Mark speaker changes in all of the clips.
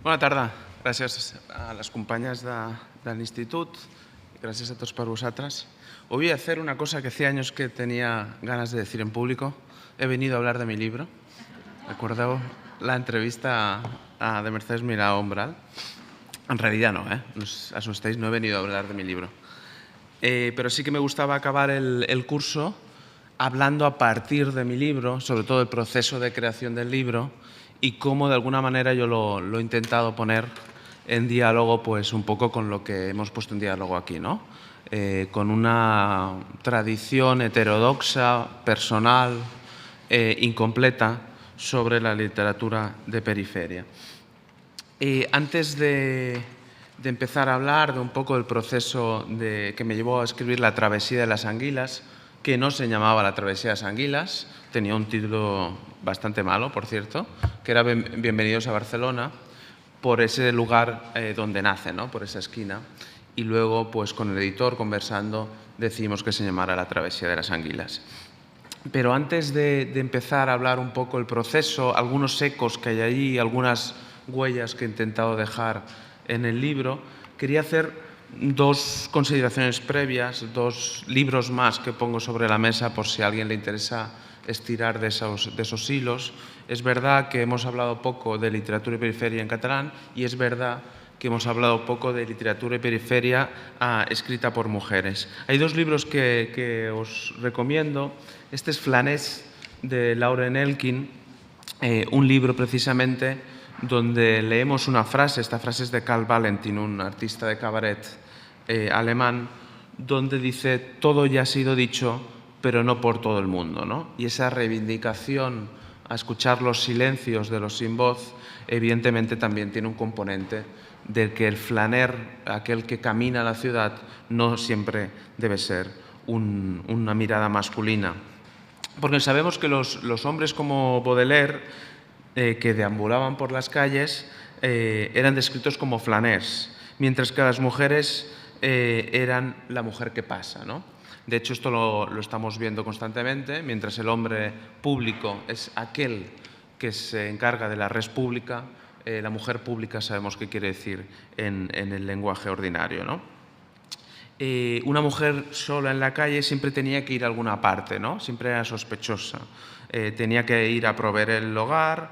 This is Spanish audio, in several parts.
Speaker 1: Bona tarda. Gràcies a les companyes del institut y gracias a todos por vosotras. Hoy voy a hacer una cosa que hace años que tenía ganas de decir en público. He venido a hablar de mi libro. ¿Recordado la entrevista de Mercedes Milá Umbral? En realidad no, no os asustéis, no he venido a hablar de mi libro. Pero sí que me gustaba acabar el curso hablando a partir de mi libro, sobre todo el proceso de creación del libro y cómo de alguna manera yo lo he intentado poner en diálogo, pues un poco con lo que hemos puesto en diálogo aquí, ¿no? Con una tradición heterodoxa, personal, incompleta sobre la literatura de periferia. Antes de empezar a hablar de un poco del proceso que me llevó a escribir La travesía de las anguilas, que no se llamaba La travesía de las anguilas, tenía un título bastante malo, por cierto, que era Bienvenidos a Barcelona, por ese lugar donde nace, ¿no? Por esa esquina. Y luego, pues con el editor, conversando, decidimos que se llamara La travesía de las anguilas. Pero antes de empezar a hablar un poco el proceso, algunos ecos que hay allí, algunas huellas que he intentado dejar en el libro, quería hacer dos consideraciones previas, dos libros más que pongo sobre la mesa por si a alguien le interesa estirar de esos hilos. Es verdad que hemos hablado poco de literatura y periferia en catalán y es verdad que hemos hablado poco de literatura y periferia escrita por mujeres. Hay dos libros que os recomiendo. Este es Flanés, de Lauren Elkin, un libro precisamente donde leemos una frase, esta frase es de Karl Valentin, un artista de cabaret alemán, donde dice: todo ya ha sido dicho, pero no por todo el mundo, ¿no? Y esa reivindicación a escuchar los silencios de los sin voz, evidentemente también tiene un componente de que el flaner, aquel que camina a la ciudad, no siempre debe ser una mirada masculina. Porque sabemos que los hombres como Baudelaire, que deambulaban por las calles, eran descritos como flaners, mientras que las mujeres eran la mujer que pasa, ¿no? De hecho, esto lo estamos viendo constantemente, mientras el hombre público es aquel que se encarga de la res pública, la mujer pública sabemos qué quiere decir en el lenguaje ordinario, ¿no? Una mujer sola en la calle siempre tenía que ir a alguna parte, ¿no? Siempre era sospechosa. Tenía que ir a proveer el hogar,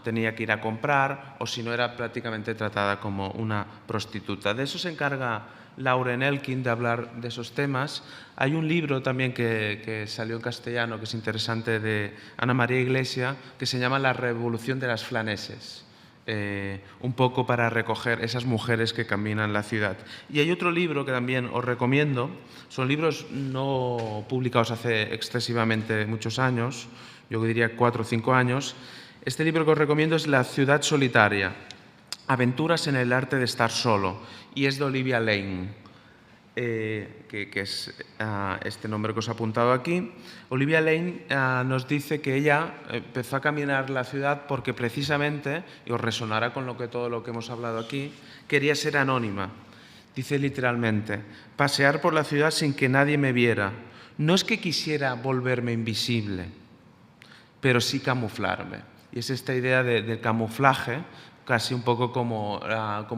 Speaker 1: tenía que ir a comprar, o si no era prácticamente tratada como una prostituta. De eso se encarga Lauren Elkin, de hablar de esos temas. Hay un libro también que salió en castellano, que es interesante, de Ana María Iglesia, que se llama La revolución de las flaneses. Un poco para recoger esas mujeres que caminan la ciudad. Y hay otro libro que también os recomiendo, son libros no publicados hace excesivamente muchos años, yo diría 4 o 5 años. Este libro que os recomiendo es La ciudad solitaria, aventuras en el arte de estar solo, y es de Olivia Lane. Que es este nombre que os he apuntado aquí. Olivia Lane nos dice que ella empezó a caminar la ciudad porque precisamente, y os resonará con todo lo que hemos hablado aquí, quería ser anónima. Dice literalmente: pasear por la ciudad sin que nadie me viera. No es que quisiera volverme invisible, pero sí camuflarme. Y es esta idea del camuflaje, casi un poco como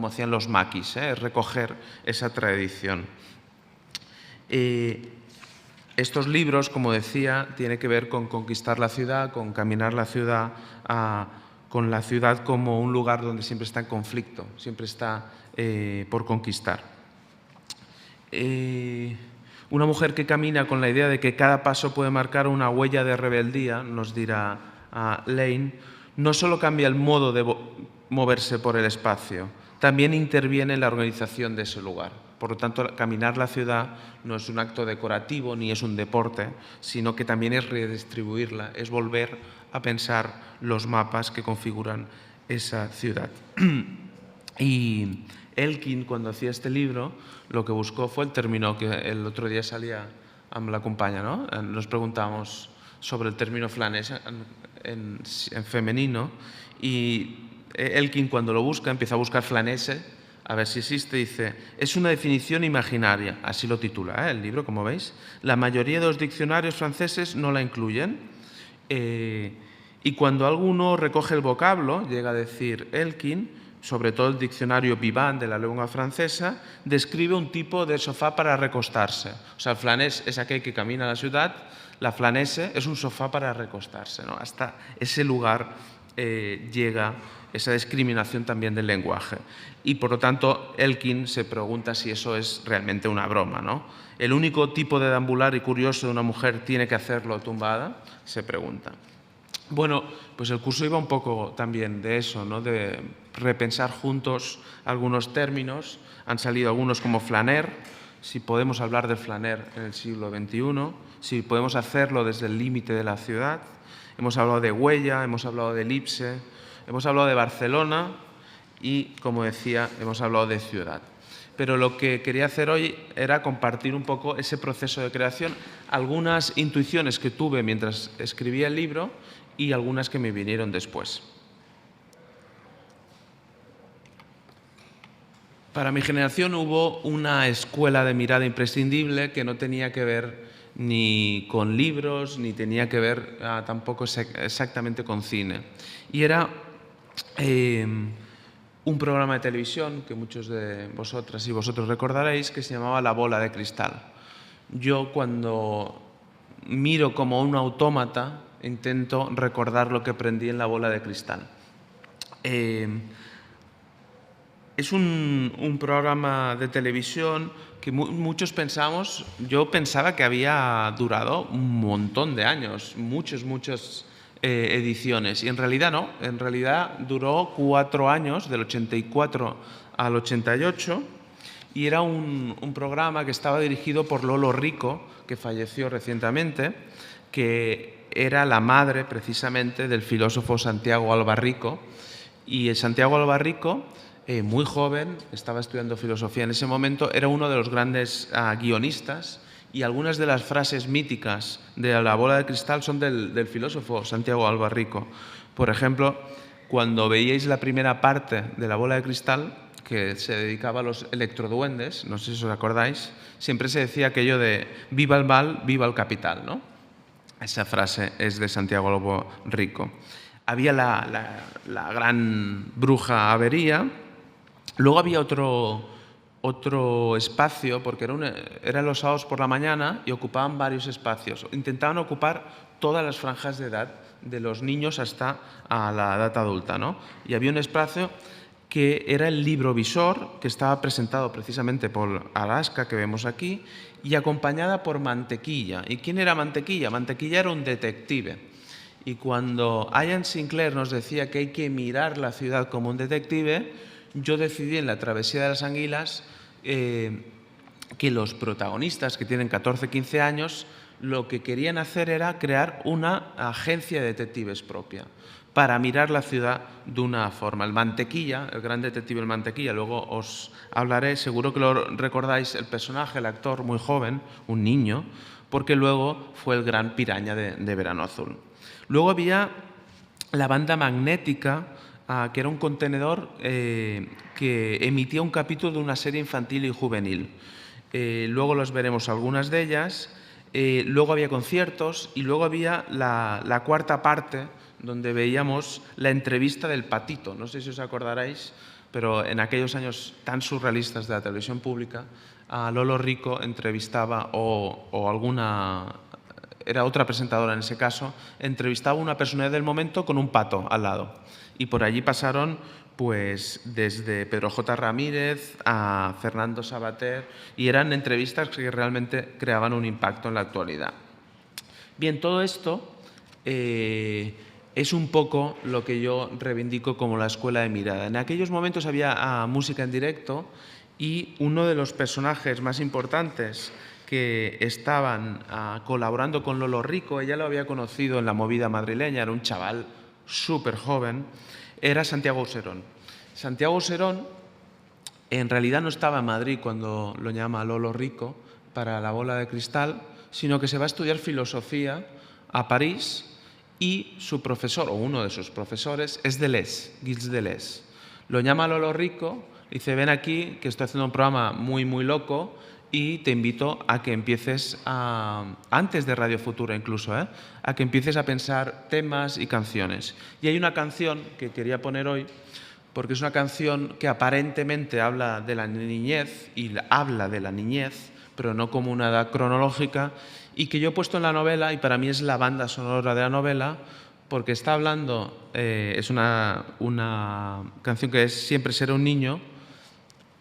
Speaker 1: hacían los maquis, recoger esa tradición. Estos libros, como decía, tienen que ver con conquistar la ciudad, con caminar la ciudad, con la ciudad como un lugar donde siempre está en conflicto, siempre está por conquistar. Una mujer que camina con la idea de que cada paso puede marcar una huella de rebeldía, nos dirá Lane, no solo cambia el modo de moverse por el espacio, también interviene en la organización de ese lugar. Por lo tanto, caminar la ciudad no es un acto decorativo ni es un deporte, sino que también es redistribuirla, es volver a pensar los mapas que configuran esa ciudad. Y Elkin, cuando hacía este libro, lo que buscó fue el término que el otro día salía amb la companya, ¿no? Nos preguntamos sobre el término flanés en femenino, y Elkin, cuando lo busca, empieza a buscar flanese, a ver si existe, dice: es una definición imaginaria, así lo titula el libro, como veis. La mayoría de los diccionarios franceses no la incluyen, y cuando alguno recoge el vocablo, llega a decir Elkin, sobre todo el diccionario Vivant de la lengua francesa, describe un tipo de sofá para recostarse. O sea, el flanés es aquel que camina a la ciudad, la flanese es un sofá para recostarse, ¿no? Hasta ese lugar llega esa discriminación también del lenguaje. Y, por lo tanto, Elkin se pregunta si eso es realmente una broma, ¿no? ¿El único tipo de deambular y curioso de una mujer tiene que hacerlo tumbada? Se pregunta. Bueno, pues el curso iba un poco también de eso, ¿no? De repensar juntos algunos términos. Han salido algunos como flaner, si podemos hablar de flaner en el siglo XXI, si podemos hacerlo desde el límite de la ciudad. Hemos hablado de huella, hemos hablado de elipse, hemos hablado de Barcelona y, como decía, hemos hablado de ciudad. Pero lo que quería hacer hoy era compartir un poco ese proceso de creación, algunas intuiciones que tuve mientras escribía el libro y algunas que me vinieron después. Para mi generación hubo una escuela de mirada imprescindible que no tenía que ver ni con libros, ni tenía que ver tampoco exactamente con cine. Y era un programa de televisión que muchos de vosotras y vosotros recordaréis, que se llamaba La bola de cristal. Yo, cuando miro como un autómata, intento recordar lo que aprendí en La bola de cristal. Es un programa de televisión que muchos pensamos, yo pensaba que había durado un montón de años, muchas ediciones, y en realidad no, en realidad duró 4 años, del 84 al 88, y era un programa que estaba dirigido por Lolo Rico, que falleció recientemente, que era la madre precisamente del filósofo Santiago Albarrico. Y el Santiago Albarrico, muy joven, estaba estudiando filosofía en ese momento, era uno de los grandes guionistas, y algunas de las frases míticas de La bola de cristal son del filósofo Santiago Albarrico. Por ejemplo, cuando veíais la primera parte de La bola de cristal, que se dedicaba a los electroduendes, no sé si os acordáis, siempre se decía aquello de «viva el mal, viva el capital», ¿no? Esa frase es de Santiago Albarrico. Había la gran bruja Avería. Luego había otro espacio, porque eran los sábados por la mañana y ocupaban varios espacios. Intentaban ocupar todas las franjas de edad, de los niños hasta a la edad adulta, ¿no? Y había un espacio que era el librovisor, que estaba presentado precisamente por Alaska, que vemos aquí, y acompañada por Mantequilla. ¿Y quién era Mantequilla? Mantequilla era un detective. Y cuando Ian Sinclair nos decía que hay que mirar la ciudad como un detective, yo decidí en La travesía de las anguilas que los protagonistas, que tienen 14, 15 años, lo que querían hacer era crear una agencia de detectives propia para mirar la ciudad de una forma. El Mantequilla, el gran detective El Mantequilla, luego os hablaré, seguro que lo recordáis, el personaje, el actor muy joven, un niño, porque luego fue el gran Piraña de Verano Azul. Luego había la banda magnética, que era un contenedor que emitía un capítulo de una serie infantil y juvenil. Luego los veremos algunas de ellas. Luego había conciertos y luego había la cuarta parte, donde veíamos la entrevista del Patito. No sé si os acordaréis, pero en aquellos años tan surrealistas de la televisión pública, a Lolo Rico entrevistaba, o alguna, era otra presentadora en ese caso, entrevistaba a una personalidad del momento con un pato al lado. Y por allí pasaron pues desde Pedro J. Ramírez a Fernando Savater, y eran entrevistas que realmente creaban un impacto en la actualidad. Bien, todo esto es un poco lo que yo reivindico como la escuela de mirada. En aquellos momentos había música en directo, y uno de los personajes más importantes que estaban colaborando con Lolo Rico, ella lo había conocido en la movida madrileña, era un chaval súper joven, era Santiago Auserón. Santiago Auserón en realidad no estaba en Madrid cuando lo llama Lolo Rico para La bola de cristal, sino que se va a estudiar filosofía a París, y su profesor, o uno de sus profesores, es Deleuze, Gilles Deleuze. Lo llama Lolo Rico, dice: ven aquí, que estoy haciendo un programa muy, muy loco, y te invito a que empieces antes de Radio Futura incluso, a que empieces a pensar temas y canciones. Y hay una canción que quería poner hoy porque es una canción que aparentemente habla de la niñez y habla de la niñez, pero no como una edad cronológica, y que yo he puesto en la novela, y para mí es la banda sonora de la novela, porque está hablando, es una canción que es Siempre seré un niño,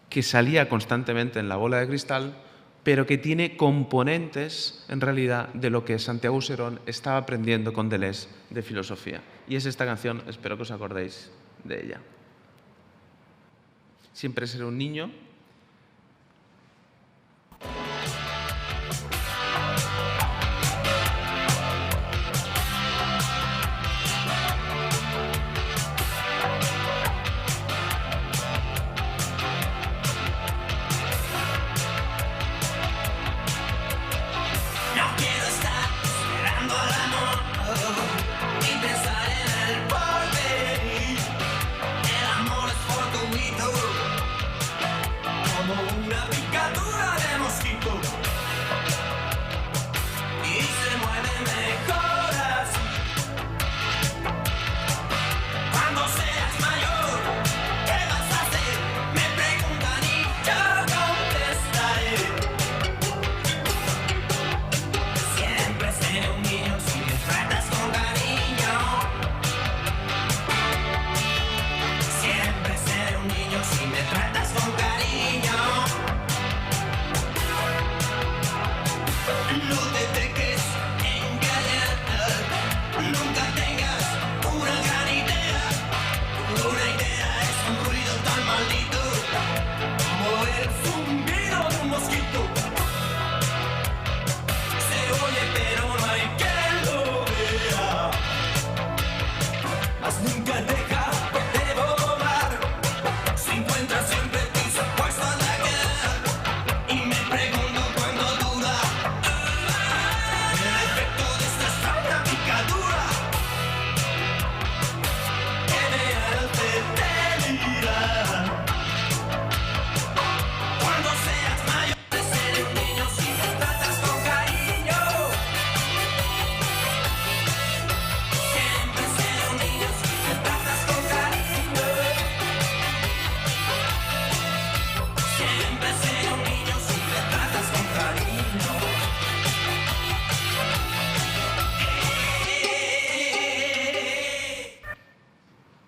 Speaker 1: que salía constantemente en La bola de cristal, pero que tiene componentes, en realidad, de lo que Santiago Userón estaba aprendiendo con Deleuze de filosofía. Y es esta canción, espero que os acordéis de ella. Siempre seré un niño.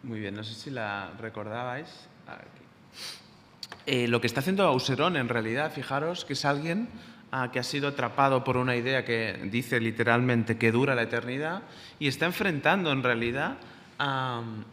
Speaker 1: Muy bien, no sé si la recordabais. Lo que está haciendo Auserón, en realidad, fijaros que es alguien que ha sido atrapado por una idea que dice literalmente que dura la eternidad y está enfrentando, en realidad,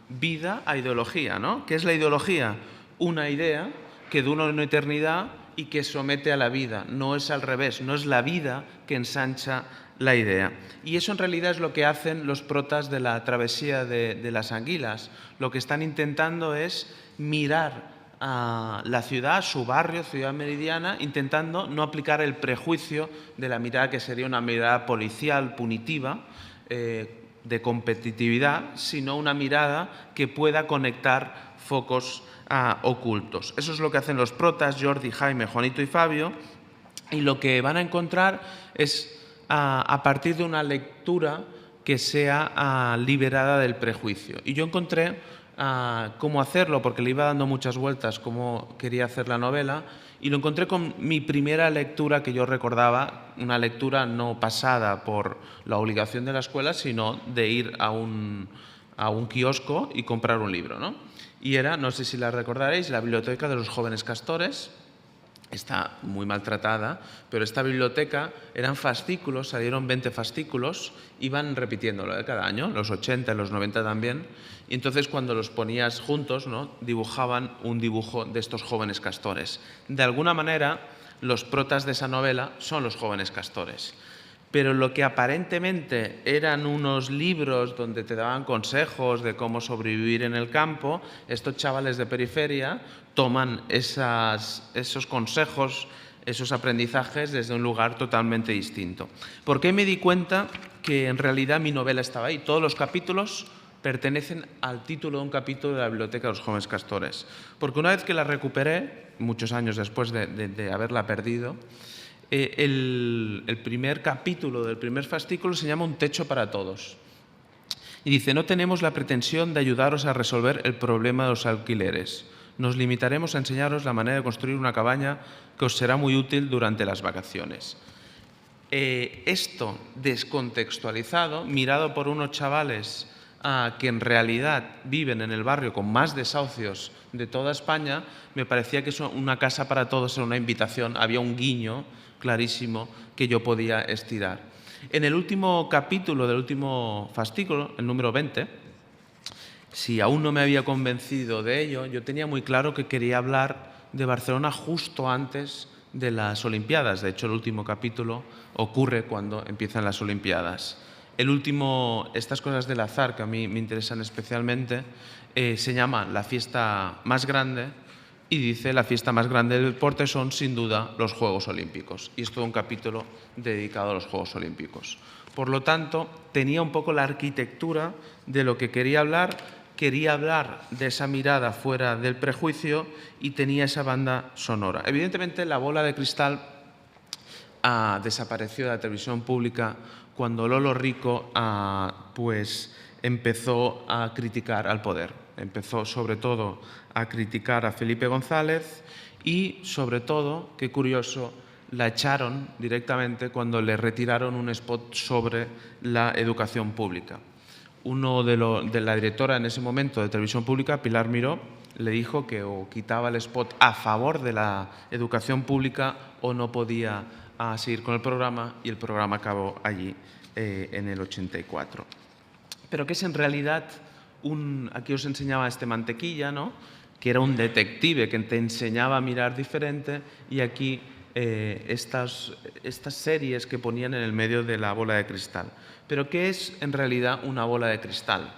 Speaker 1: vida a ideología, ¿no? ¿Qué es la ideología? Una idea que dura una eternidad y que somete a la vida. No es al revés, no es la vida que ensancha la idea. Y eso en realidad es lo que hacen los protas de la travesía de las anguilas. Lo que están intentando es mirar a la ciudad, su barrio, Ciudad Meridiana, intentando no aplicar el prejuicio de la mirada que sería una mirada policial, punitiva, de competitividad, sino una mirada que pueda conectar focos ocultos. Eso es lo que hacen los protas, Jordi, Jaime, Juanito y Fabio, y lo que van a encontrar es a partir de una lectura que sea liberada del prejuicio. Y yo encontré cómo hacerlo, porque le iba dando muchas vueltas cómo quería hacer la novela, y lo encontré con mi primera lectura que yo recordaba, una lectura no pasada por la obligación de la escuela, sino de ir a un kiosco y comprar un libro, ¿no? Y era, no sé si la recordaréis, la Biblioteca de los Jóvenes Castores. Está muy maltratada, pero esta biblioteca eran fascículos, salieron 20 fascículos, iban repitiéndolo cada año, los 80, los 90 también, y entonces cuando los ponías juntos, ¿no?, dibujaban un dibujo de estos jóvenes castores. De alguna manera, los protas de esa novela son los jóvenes castores. Pero lo que aparentemente eran unos libros donde te daban consejos de cómo sobrevivir en el campo, estos chavales de periferia toman esos consejos, esos aprendizajes desde un lugar totalmente distinto. ¿Por qué me di cuenta que en realidad mi novela estaba ahí? Todos los capítulos pertenecen al título de un capítulo de la Biblioteca de los Jóvenes Castores. Porque una vez que la recuperé, muchos años después de haberla perdido, el primer capítulo del primer fascículo se llama Un techo para todos. Y dice, no tenemos la pretensión de ayudaros a resolver el problema de los alquileres. Nos limitaremos a enseñaros la manera de construir una cabaña que os será muy útil durante las vacaciones. Esto descontextualizado, mirado por unos chavales que en realidad viven en el barrio con más desahucios de toda España, me parecía que una casa para todos era una invitación, había un guiño clarísimo que yo podía estirar. En el último capítulo del último fascículo, el número 20, si aún no me había convencido de ello, yo tenía muy claro que quería hablar de Barcelona justo antes de las Olimpiadas. De hecho, el último capítulo ocurre cuando empiezan las Olimpiadas. Estas cosas del azar, que a mí me interesan especialmente, se llama La fiesta más grande y dice la fiesta más grande del deporte son, sin duda, los Juegos Olímpicos. Y es todo un capítulo dedicado a los Juegos Olímpicos. Por lo tanto, tenía un poco la arquitectura de lo que quería hablar de esa mirada fuera del prejuicio y tenía esa banda sonora. Evidentemente, La bola de cristal desapareció de la televisión pública cuando Lolo Rico pues empezó a criticar al poder. Empezó sobre todo a criticar a Felipe González y sobre todo, qué curioso, la echaron directamente cuando le retiraron un spot sobre la educación pública. De la directora en ese momento de televisión pública, Pilar Miró, le dijo que o quitaba el spot a favor de la educación pública o no podía seguir con el programa, y el programa acabó allí en el 84. Pero que es en realidad aquí os enseñaba este Mantequilla, ¿no?, que era un detective que te enseñaba a mirar diferente, y aquí estas series que ponían en el medio de la bola de cristal. Pero ¿qué es en realidad una bola de cristal?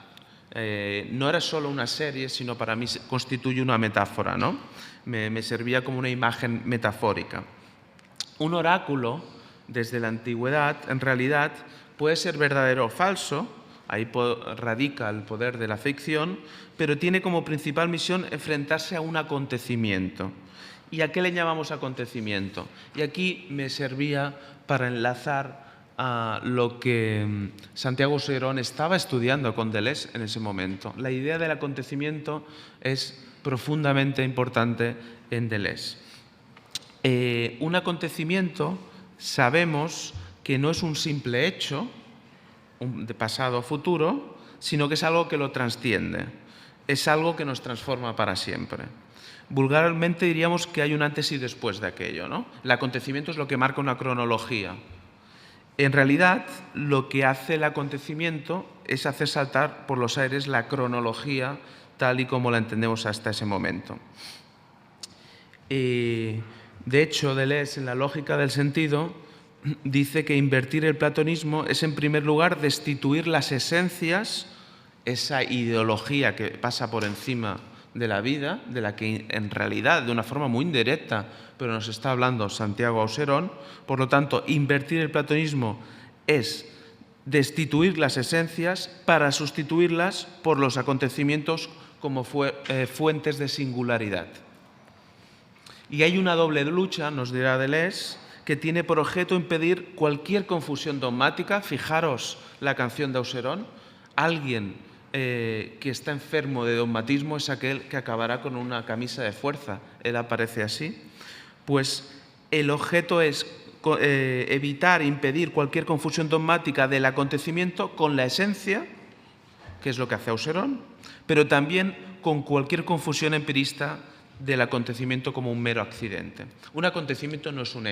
Speaker 1: No era solo una serie, sino para mí constituye una metáfora, ¿no? Me servía como una imagen metafórica. Un oráculo, desde la antigüedad, en realidad puede ser verdadero o falso, ahí radica el poder de la ficción, pero tiene como principal misión enfrentarse a un acontecimiento. ¿Y a qué le llamamos acontecimiento? Y aquí me servía para enlazar a lo que Santiago Auserón estaba estudiando con Deleuze en ese momento. La idea del acontecimiento es profundamente importante en Deleuze. Un acontecimiento, sabemos que no es un simple hecho de pasado o futuro, sino que es algo que lo trasciende, es algo que nos transforma para siempre. Vulgarmente diríamos que hay un antes y después de aquello, ¿no? El acontecimiento es lo que marca una cronología. En realidad, lo que hace el acontecimiento es hacer saltar por los aires la cronología tal y como la entendemos hasta ese momento. De hecho, Deleuze, en La lógica del sentido, dice que invertir el platonismo es, en primer lugar, destituir las esencias, esa ideología que pasa por encima de la vida, de la que en realidad, de una forma muy indirecta, pero nos está hablando Santiago Auserón. Por lo tanto, invertir el platonismo es destituir las esencias para sustituirlas por los acontecimientos como fuentes de singularidad. Y hay una doble lucha, nos dirá Deleuze, que tiene por objeto impedir cualquier confusión dogmática. Fijaros la canción de Auserón, alguien que está enfermo de dogmatismo es aquel que acabará con una camisa de fuerza. Él aparece así. Pues el objeto es evitar, impedir cualquier confusión dogmática del acontecimiento con la esencia, que es lo que hace Auserón, pero también con cualquier confusión empirista del acontecimiento como un mero accidente. Un acontecimiento no es un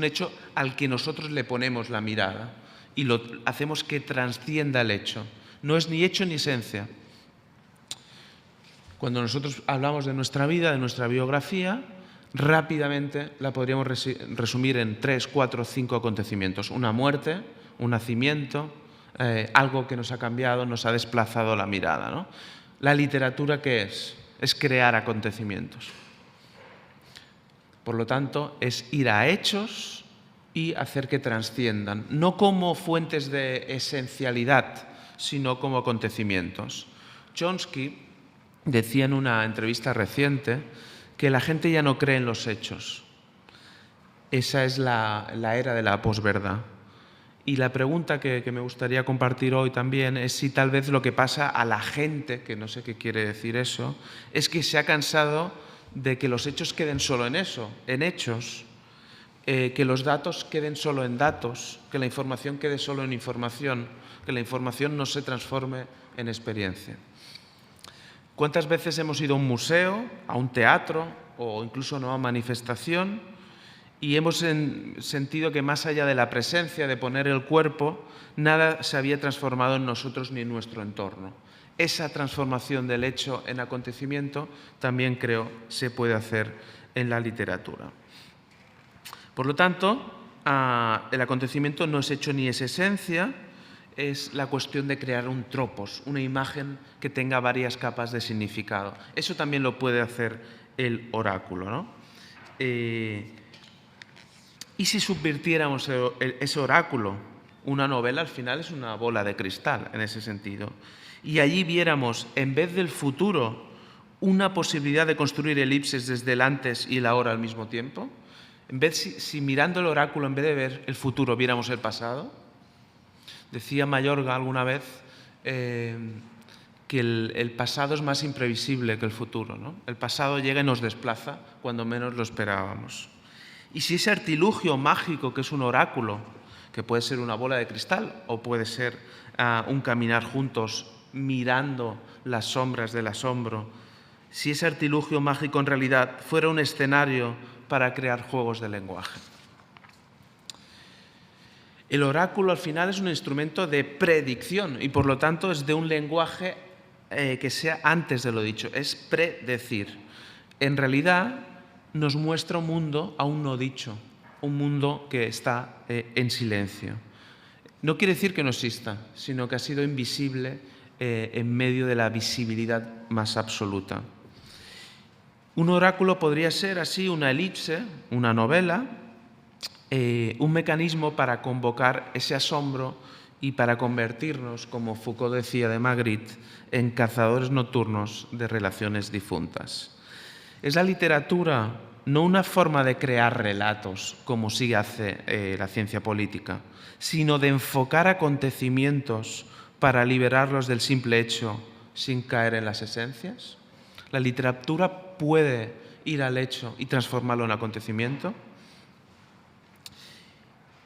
Speaker 1: hecho al que nosotros le ponemos la mirada y lo hacemos que trascienda el hecho. No es ni hecho ni esencia. Cuando nosotros hablamos de nuestra vida, de nuestra biografía, rápidamente la podríamos resumir en 3, 4, 5 acontecimientos. Una muerte, un nacimiento, algo que nos ha cambiado, nos ha desplazado la mirada, ¿no? La literatura, ¿qué es? Es crear acontecimientos. Por lo tanto, es ir a hechos y hacer que trasciendan, no como fuentes de esencialidad, sino como acontecimientos. Chomsky decía en una entrevista reciente que la gente ya no cree en los hechos. Esa es la era de la posverdad. Y la pregunta que me gustaría compartir hoy también es si tal vez lo que pasa a la gente, que no sé qué quiere decir eso, es que se ha cansado de que los hechos queden solo en eso, en hechos, que los datos queden solo en datos, que la información quede solo en información, que la información no se transforme en experiencia. ¿Cuántas veces hemos ido a un museo, a un teatro o incluso a una manifestación y hemos sentido que más allá de la presencia, de poner el cuerpo, nada se había transformado en nosotros ni en nuestro entorno? Esa transformación del hecho en acontecimiento también creo se puede hacer en la literatura. Por lo tanto, el acontecimiento no es hecho ni es esencia, es la cuestión de crear un tropos, una imagen que tenga varias capas de significado. Eso también lo puede hacer el oráculo, ¿no? Y si subvirtiéramos ese oráculo, una novela al final es una bola de cristal en ese sentido, y allí viéramos, en vez del futuro, una posibilidad de construir elipses desde el antes y el ahora al mismo tiempo, en vez si mirando el oráculo, en vez de ver el futuro, viéramos el pasado. Decía Mayorga alguna vez que el pasado es más imprevisible que el futuro, ¿no? El pasado llega y nos desplaza cuando menos lo esperábamos. Y si ese artilugio mágico que es un oráculo, que puede ser una bola de cristal o puede ser un caminar juntos mirando las sombras del asombro, si ese artilugio mágico en realidad fuera un escenario para crear juegos de lenguaje. El oráculo al final es un instrumento de predicción y por lo tanto es de un lenguaje que sea antes de lo dicho, es predecir. En realidad nos muestra un mundo aún no dicho, un mundo que está en silencio. No quiere decir que no exista, sino que ha sido invisible en medio de la visibilidad más absoluta. Un oráculo podría ser así una elipse, una novela, un mecanismo para convocar ese asombro y para convertirnos, como Foucault decía de Magritte, en cazadores nocturnos de relaciones difuntas. Es la literatura no una forma de crear relatos, como sí hace la ciencia política, sino de enfocar acontecimientos para liberarlos del simple hecho sin caer en las esencias. La literatura puede ir al hecho y transformarlo en acontecimiento.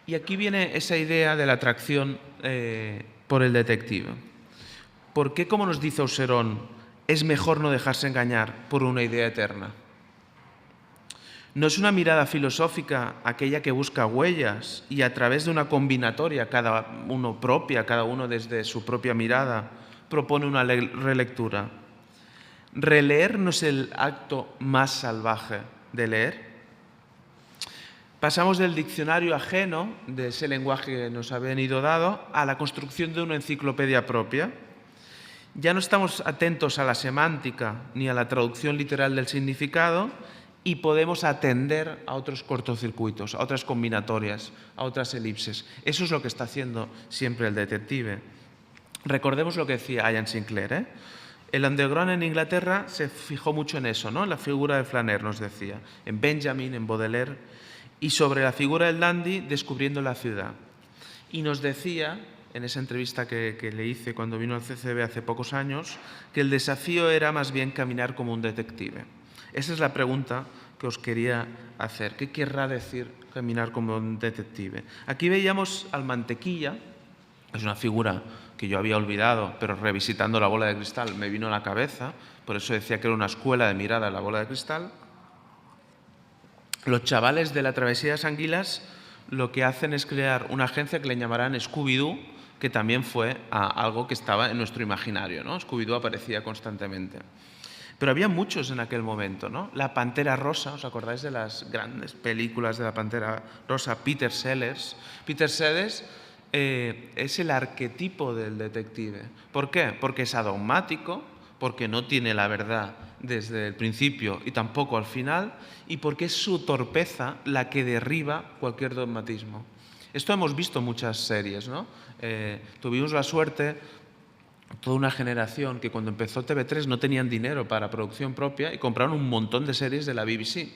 Speaker 1: Y aquí viene esa idea de la atracción por el detective. ¿Por qué, como nos dice Augeron, es mejor no dejarse engañar por una idea eterna? No es una mirada filosófica aquella que busca huellas y a través de una combinatoria, cada uno propia, cada uno desde su propia mirada, propone una relectura. ¿Releer no es el acto más salvaje de leer? Pasamos del diccionario ajeno, de ese lenguaje que nos ha venido dado, a la construcción de una enciclopedia propia. Ya no estamos atentos a la semántica ni a la traducción literal del significado y podemos atender a otros cortocircuitos, a otras combinatorias, a otras elipses. Eso es lo que está haciendo siempre el detective. Recordemos lo que decía Ian Sinclair, El underground en Inglaterra se fijó mucho en eso, ¿no? En la figura de Flaner, nos decía, en Benjamin, en Baudelaire, y sobre la figura del dandy descubriendo la ciudad. Y nos decía, en esa entrevista que le hice cuando vino al CCB hace pocos años, que el desafío era más bien caminar como un detective. Esa es la pregunta que os quería hacer. ¿Qué querrá decir caminar como un detective? Aquí veíamos al Mantequilla, es una figura que yo había olvidado, pero revisitando la bola de cristal me vino a la cabeza, por eso decía que era una escuela de mirada la bola de cristal. Los chavales de la Travesía de las Anguilas lo que hacen es crear una agencia que le llamarán Scooby-Doo, que también fue algo que estaba en nuestro imaginario, ¿no? Scooby-Doo aparecía constantemente. Pero había muchos en aquel momento, ¿no? La Pantera Rosa, ¿os acordáis de las grandes películas de la Pantera Rosa? Peter Sellers. Peter Sellers es el arquetipo del detective. ¿Por qué? Porque es adogmático, porque no tiene la verdad desde el principio y tampoco al final, y porque es su torpeza la que derriba cualquier dogmatismo. Esto hemos visto en muchas series, ¿no? Tuvimos la suerte, toda una generación, que cuando empezó TV3 no tenían dinero para producción propia y compraron un montón de series de la BBC.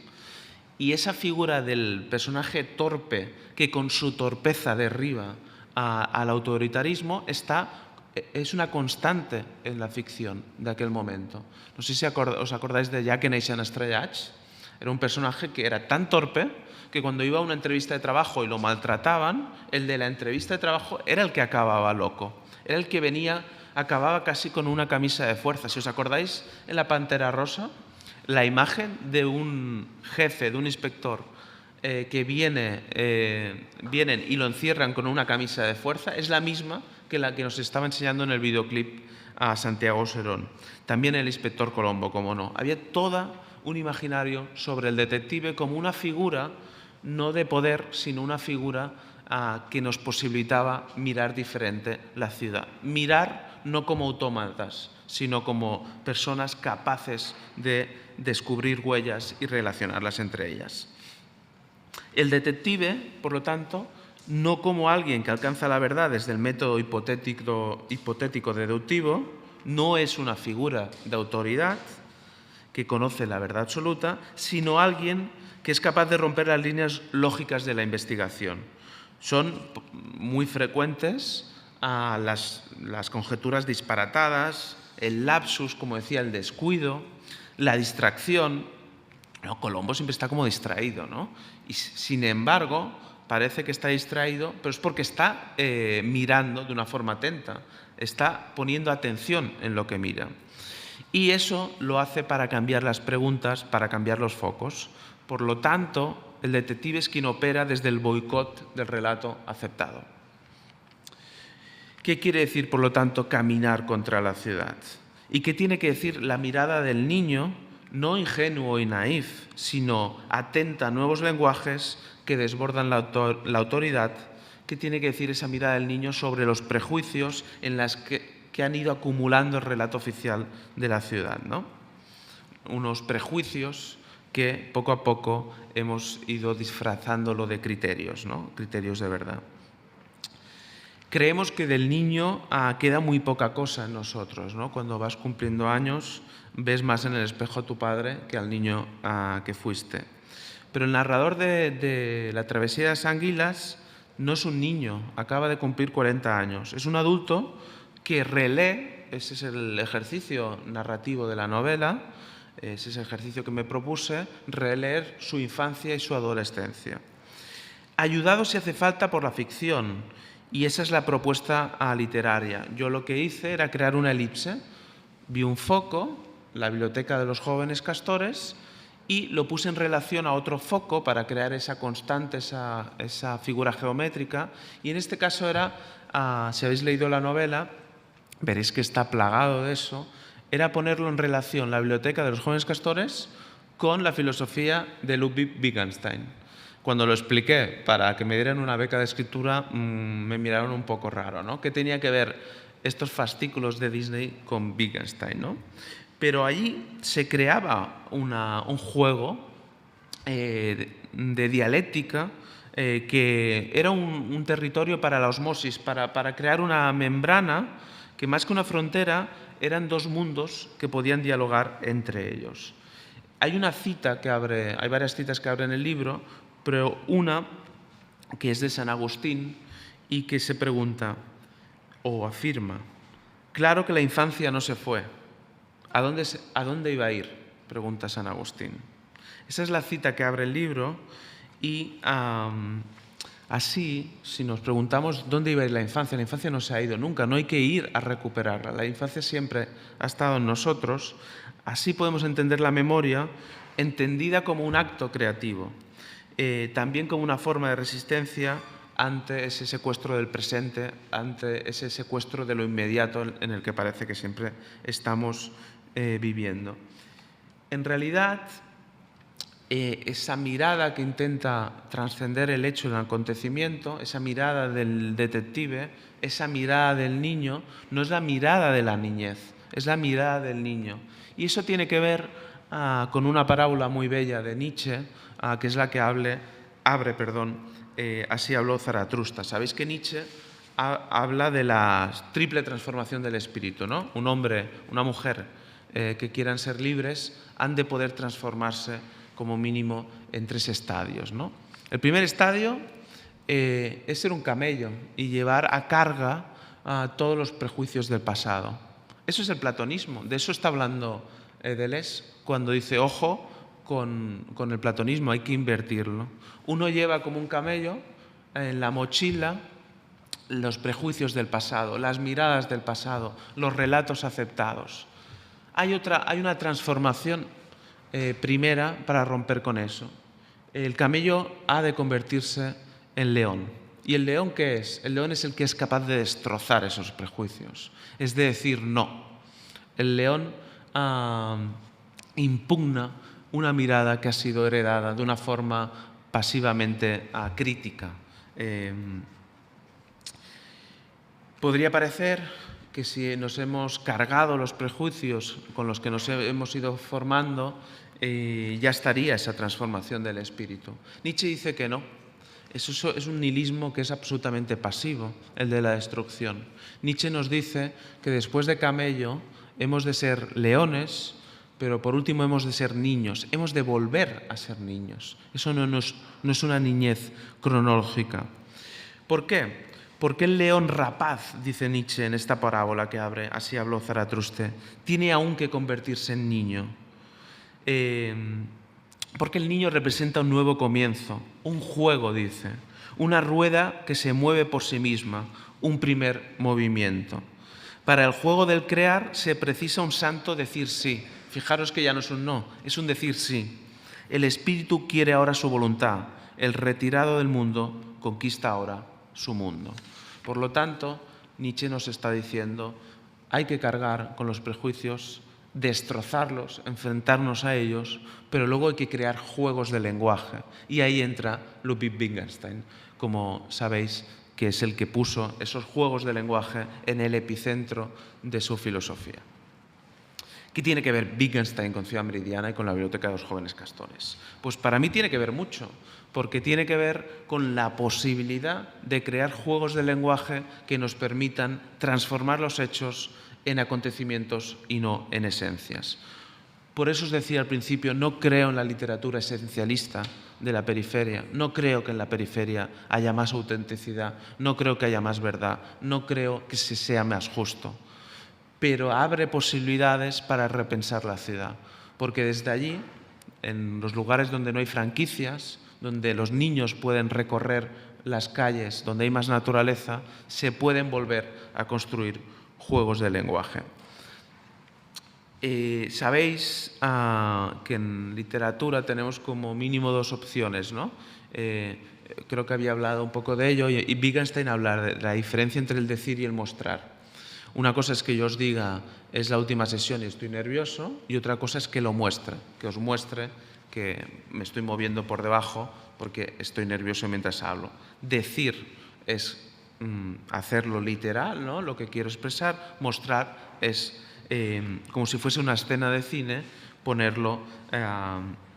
Speaker 1: Y esa figura del personaje torpe que con su torpeza derriba al autoritarismo es una constante en la ficción de aquel momento. No sé si os acordáis de Jack Nation Estrellats. Era un personaje que era tan torpe que cuando iba a una entrevista de trabajo y lo maltrataban, el de la entrevista de trabajo era el que acababa loco. Era el que acababa casi con una camisa de fuerza. Si os acordáis, en La Pantera Rosa, la imagen de un jefe, de un inspector, que vienen y lo encierran con una camisa de fuerza, es la misma que la que nos estaba enseñando en el videoclip a Santiago Serón. También el inspector Colombo, como no. Había todo un imaginario sobre el detective como una figura, no de poder, sino una figura que nos posibilitaba mirar diferente la ciudad. Mirar no como autómatas, sino como personas capaces de descubrir huellas y relacionarlas entre ellas. El detective, por lo tanto, no como alguien que alcanza la verdad desde el método hipotético deductivo, no es una figura de autoridad que conoce la verdad absoluta, sino alguien que es capaz de romper las líneas lógicas de la investigación. Son muy frecuentes las conjeturas disparatadas, el lapsus, como decía, el descuido, la distracción. No, Colombo siempre está como distraído, ¿no? Y sin embargo, parece que está distraído, pero es porque está mirando de una forma atenta, está poniendo atención en lo que mira. Y eso lo hace para cambiar las preguntas, para cambiar los focos. Por lo tanto, el detective es quien opera desde el boicot del relato aceptado. ¿Qué quiere decir, por lo tanto, caminar contra la ciudad? ¿Y qué tiene que decir la mirada del niño, no ingenuo y naif, sino atenta a nuevos lenguajes que desbordan la autoridad? ¿Qué tiene que decir esa mirada del niño sobre los prejuicios en las que han ido acumulando el relato oficial de la ciudad, ¿no? Unos prejuicios que poco a poco hemos ido disfrazándolo de criterios, ¿no? Criterios de verdad. Creemos que del niño queda muy poca cosa en nosotros, ¿no? Cuando vas cumpliendo años, ves más en el espejo a tu padre que al niño que fuiste. Pero el narrador de La travesía de las anguilas no es un niño, acaba de cumplir 40 años. Es un adulto que relee, ese es el ejercicio narrativo de la novela, ese es el ejercicio que me propuse, releer su infancia y su adolescencia. Ayudado si hace falta por la ficción, y esa es la propuesta literaria. Yo lo que hice era crear una elipse, vi un foco, la biblioteca de los jóvenes castores, y lo puse en relación a otro foco para crear esa constante, esa figura geométrica, y en este caso era, si habéis leído la novela, veréis que está plagado de eso, era ponerlo en relación la biblioteca de los jóvenes castores con la filosofía de Ludwig Wittgenstein. Cuando lo expliqué para que me dieran una beca de escritura, me miraron un poco raro, ¿no? ¿Qué tenía que ver estos fascículos de Disney con Wittgenstein, ¿no? Pero allí se creaba un juego de dialéctica que era un territorio para la osmosis, para crear una membrana que más que una frontera eran dos mundos que podían dialogar entre ellos. Hay una cita que abre, hay varias citas que abren el libro, pero una que es de San Agustín y que se pregunta o afirma: claro que la infancia no se fue. ¿A dónde iba a ir?, pregunta San Agustín. Esa es la cita que abre el libro y así, si nos preguntamos dónde iba a ir la infancia no se ha ido nunca, no hay que ir a recuperarla. La infancia siempre ha estado en nosotros. Así podemos entender la memoria entendida como un acto creativo, también como una forma de resistencia ante ese secuestro del presente, ante ese secuestro de lo inmediato en el que parece que siempre estamos viviendo. En realidad, esa mirada que intenta trascender el hecho del acontecimiento, esa mirada del detective, esa mirada del niño, no es la mirada de la niñez, es la mirada del niño. Y eso tiene que ver con una parábola muy bella de Nietzsche, que es la que abre, así habló Zaratustra. Sabéis que Nietzsche habla de la triple transformación del espíritu, ¿no? Un hombre, una mujer que quieran ser libres han de poder transformarse como mínimo en 3 estadios, ¿no? El primer estadio es ser un camello y llevar a carga todos los prejuicios del pasado. Eso es el platonismo, de eso está hablando Deleuze cuando dice, ojo con el platonismo, hay que invertirlo. Uno lleva como un camello en la mochila los prejuicios del pasado, las miradas del pasado, los relatos aceptados. Hay una transformación primera para romper con eso. El camello ha de convertirse en león. ¿Y el león qué es? El león es el que es capaz de destrozar esos prejuicios, es de decir no. El león impugna una mirada que ha sido heredada de una forma pasivamente crítica. Podría parecer que si nos hemos cargado los prejuicios con los que nos hemos ido formando, ya estaría esa transformación del espíritu. Nietzsche dice que no. Eso es un nihilismo que es absolutamente pasivo, el de la destrucción. Nietzsche nos dice que después de camello hemos de ser leones, pero por último hemos de ser niños, hemos de volver a ser niños. Eso no es una niñez cronológica. ¿Por qué? Porque el león rapaz, dice Nietzsche en esta parábola que abre, así habló Zaratustra, tiene aún que convertirse en niño. Porque el niño representa un nuevo comienzo, un juego, dice, una rueda que se mueve por sí misma, un primer movimiento. Para el juego del crear se precisa un santo decir sí. Fijaros que ya no es un no, es un decir sí. El espíritu quiere ahora su voluntad, el retirado del mundo conquista ahora su mundo. Por lo tanto, Nietzsche nos está diciendo, hay que cargar con los prejuicios, destrozarlos, enfrentarnos a ellos, pero luego hay que crear juegos de lenguaje. Y ahí entra Ludwig Wittgenstein, como sabéis, que es el que puso esos juegos de lenguaje en el epicentro de su filosofía. ¿Qué tiene que ver Wittgenstein con Ciudad Meridiana y con la Biblioteca de los Jóvenes Castores? Pues para mí tiene que ver mucho, porque tiene que ver con la posibilidad de crear juegos de lenguaje que nos permitan transformar los hechos en acontecimientos y no en esencias. Por eso os decía al principio, no creo en la literatura esencialista de la periferia, no creo que en la periferia haya más autenticidad, no creo que haya más verdad, no creo que se sea más justo, pero abre posibilidades para repensar la ciudad, porque desde allí, en los lugares donde no hay franquicias, donde los niños pueden recorrer las calles, donde hay más naturaleza, se pueden volver a construir juegos de lenguaje. Sabéis que en literatura tenemos como mínimo dos opciones, ¿no? Creo que había hablado un poco de ello y Wittgenstein habla de la diferencia entre el decir y el mostrar. Una cosa es que yo os diga es la última sesión y estoy nervioso, y otra cosa es que lo muestre, que os muestre que me estoy moviendo por debajo porque estoy nervioso mientras hablo. Decir es hacerlo literal, ¿no? Lo que quiero expresar. Mostrar es como si fuese una escena de cine, ponerlo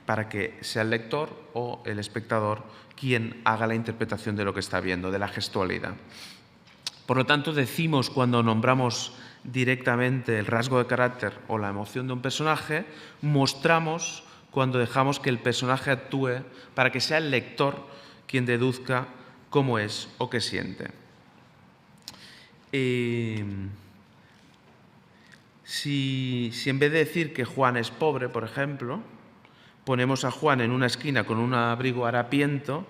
Speaker 1: para que sea el lector o el espectador quien haga la interpretación de lo que está viendo, de la gestualidad. Por lo tanto, decimos cuando nombramos directamente el rasgo de carácter o la emoción de un personaje, mostramos cuando dejamos que el personaje actúe para que sea el lector quien deduzca cómo es o qué siente. Si en vez de decir que Juan es pobre, por ejemplo, ponemos a Juan en una esquina con un abrigo harapiento,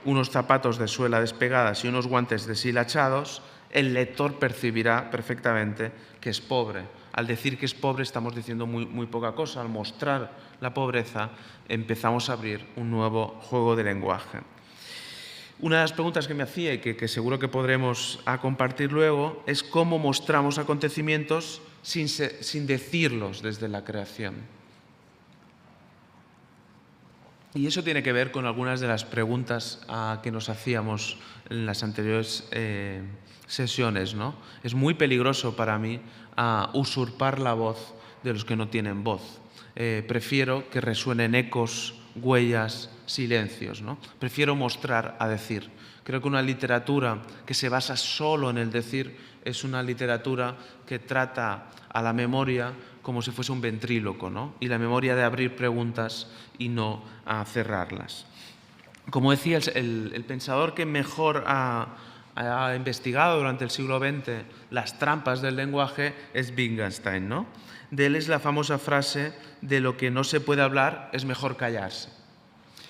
Speaker 1: unos zapatos de suela despegadas y unos guantes deshilachados, el lector percibirá perfectamente que es pobre. Al decir que es pobre estamos diciendo muy poca cosa. Al mostrar la pobreza empezamos a abrir un nuevo juego de lenguaje. Una de las preguntas que me hacía y que seguro que podremos compartir luego es cómo mostramos acontecimientos sin decirlos desde la creación. Y eso tiene que ver con algunas de las preguntas que nos hacíamos en las anteriores sesiones, ¿no? Es muy peligroso para mí usurpar la voz de los que no tienen voz. Prefiero que resuenen ecos, huellas, silencios, ¿no? Prefiero mostrar a decir. Creo que una literatura que se basa solo en el decir es una literatura que trata a la memoria como si fuese un ventríloco, ¿no? Y la memoria de abrir preguntas y no a cerrarlas. Como decía, el pensador que mejor ha investigado durante el siglo XX las trampas del lenguaje es Wittgenstein, ¿no? De él es la famosa frase: de lo que no se puede hablar es mejor callarse.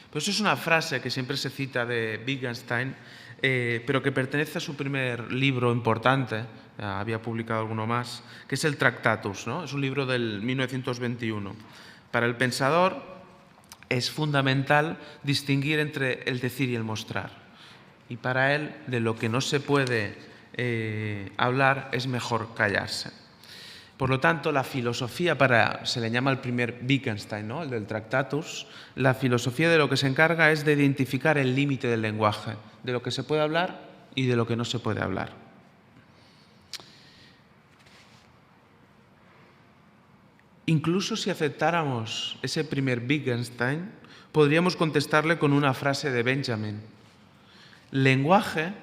Speaker 1: Pues eso es una frase que siempre se cita de Wittgenstein, pero que pertenece a su primer libro importante, había publicado alguno más, que es el Tractatus, ¿no? Es un libro del 1921. Para el pensador es fundamental distinguir entre el decir y el mostrar. Y para él, de lo que no se puede hablar es mejor callarse. Por lo tanto, la filosofía, se le llama el primer Wittgenstein, ¿no? El del Tractatus, la filosofía de lo que se encarga es de identificar el límite del lenguaje, de lo que se puede hablar y de lo que no se puede hablar. Incluso si aceptáramos ese primer Wittgenstein, podríamos contestarle con una frase de Benjamin. Lenguaje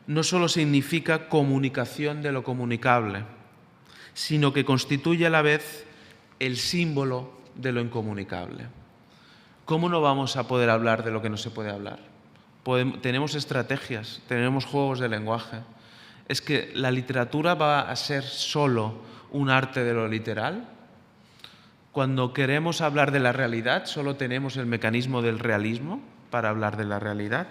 Speaker 1: no solo significa comunicación de lo comunicable, sino que constituye a la vez el símbolo de lo incomunicable. ¿Cómo no vamos a poder hablar de lo que no se puede hablar? Tenemos estrategias, tenemos juegos de lenguaje. ¿Es que la literatura va a ser solo un arte de lo literal? Cuando queremos hablar de la realidad, solo tenemos el mecanismo del realismo para hablar de la realidad.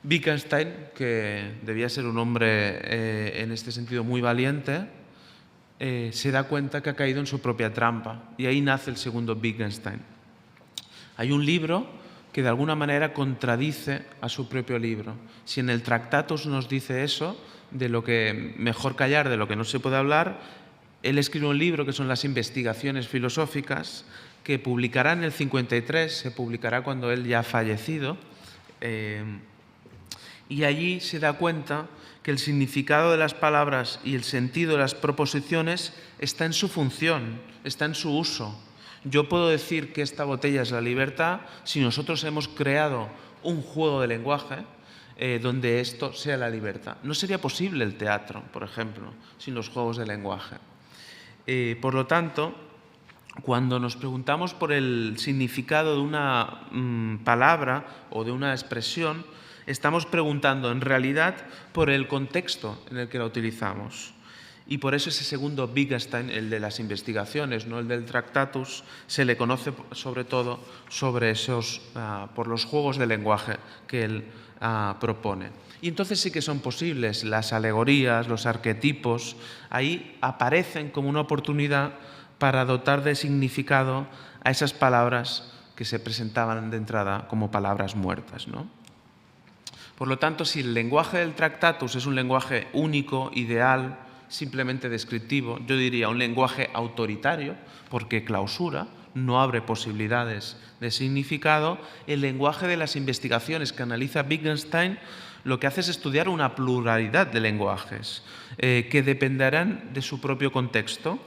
Speaker 1: Wittgenstein, que debía ser un hombre en este sentido muy valiente, se da cuenta que ha caído en su propia trampa, y ahí nace el segundo Wittgenstein. Hay un libro que de alguna manera contradice a su propio libro. Si en el Tractatus nos dice eso, de lo que mejor callar, de lo que no se puede hablar, él escribe un libro que son las Investigaciones filosóficas, que publicará en el 53, se publicará cuando él ya ha fallecido, y allí se da cuenta que el significado de las palabras y el sentido de las proposiciones está en su función, está en su uso. Yo puedo decir que esta botella es la libertad si nosotros hemos creado un juego de lenguaje donde esto sea la libertad. No sería posible el teatro, por ejemplo, sin los juegos de lenguaje. Por lo tanto, cuando nos preguntamos por el significado de una palabra o de una expresión, estamos preguntando en realidad por el contexto en el que la utilizamos. Y por eso ese segundo Wittgenstein, el de las investigaciones, no el del Tractatus, se le conoce sobre todo por los juegos de lenguaje que él propone. Y entonces sí que son posibles las alegorías, los arquetipos, ahí aparecen como una oportunidad para dotar de significado a esas palabras que se presentaban de entrada como palabras muertas, ¿no? Por lo tanto, si el lenguaje del Tractatus es un lenguaje único, ideal, simplemente descriptivo, yo diría un lenguaje autoritario, porque clausura, no abre posibilidades de significado, el lenguaje de las investigaciones que analiza Wittgenstein lo que hace es estudiar una pluralidad de lenguajes que dependerán de su propio contexto,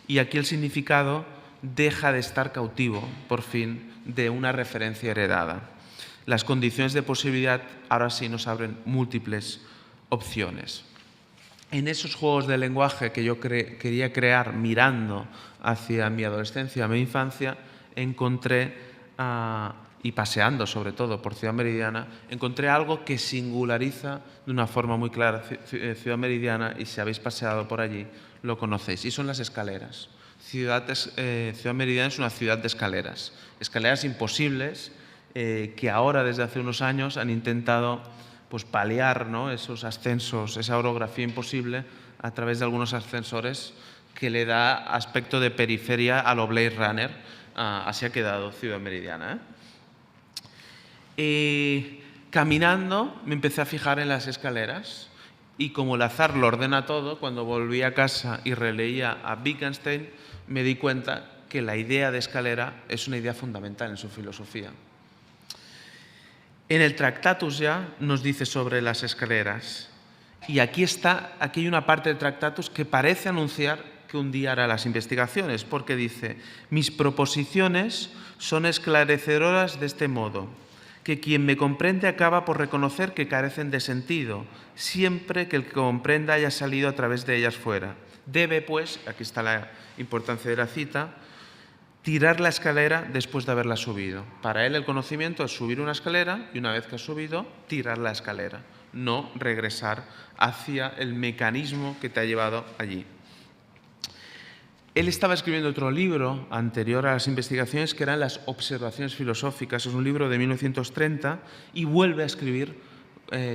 Speaker 1: y aquí el significado deja de estar cautivo, por fin, de una referencia heredada. Las condiciones de posibilidad ahora sí nos abren múltiples opciones. En esos juegos de lenguaje que yo quería crear mirando hacia mi adolescencia, mi infancia, encontré, y paseando sobre todo por Ciudad Meridiana, encontré algo que singulariza de una forma muy clara Ciudad Meridiana, y si habéis paseado por allí lo conocéis, y son las escaleras. Ciudad Meridiana es una ciudad de escaleras, escaleras imposibles, que ahora, desde hace unos años, han intentado pues, paliar, ¿no?, esos ascensos, esa orografía imposible, a través de algunos ascensores que le da aspecto de periferia a lo Blade Runner. Así ha quedado Ciudad Meridiana. Caminando me empecé a fijar en las escaleras, y como el azar lo ordena todo, cuando volví a casa y releía a Wittgenstein, me di cuenta que la idea de escalera es una idea fundamental en su filosofía. En el Tractatus ya nos dice sobre las escaleras, y aquí hay una parte del Tractatus que parece anunciar que un día hará las investigaciones, porque dice: mis proposiciones son esclarecedoras de este modo, que quien me comprende acaba por reconocer que carecen de sentido, siempre que el que comprenda haya salido a través de ellas fuera. Debe, pues, aquí está la importancia de la cita, tirar la escalera después de haberla subido. Para él el conocimiento es subir una escalera y una vez que has subido, tirar la escalera, no regresar hacia el mecanismo que te ha llevado allí. Él estaba escribiendo otro libro anterior a las investigaciones que eran las observaciones filosóficas. Es un libro de 1930 y vuelve a escribir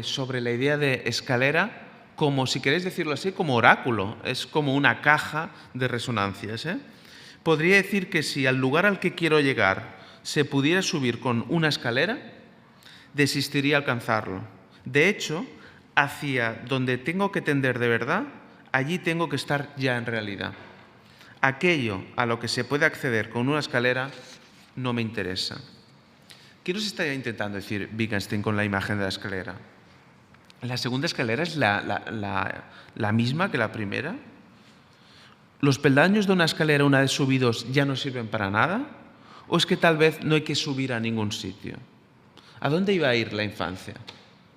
Speaker 1: sobre la idea de escalera como, si queréis decirlo así, como oráculo. Es como una caja de resonancias. Podría decir que si al lugar al que quiero llegar se pudiera subir con una escalera, desistiría a alcanzarlo. De hecho, hacia donde tengo que tender de verdad, allí tengo que estar ya en realidad. Aquello a lo que se puede acceder con una escalera no me interesa. ¿Qué nos está intentando decir Wittgenstein con la imagen de la escalera? ¿La segunda escalera es la misma que la primera? ¿Los peldaños de una escalera una vez subidos ya no sirven para nada? ¿O es que tal vez no hay que subir a ningún sitio? ¿A dónde iba a ir la infancia?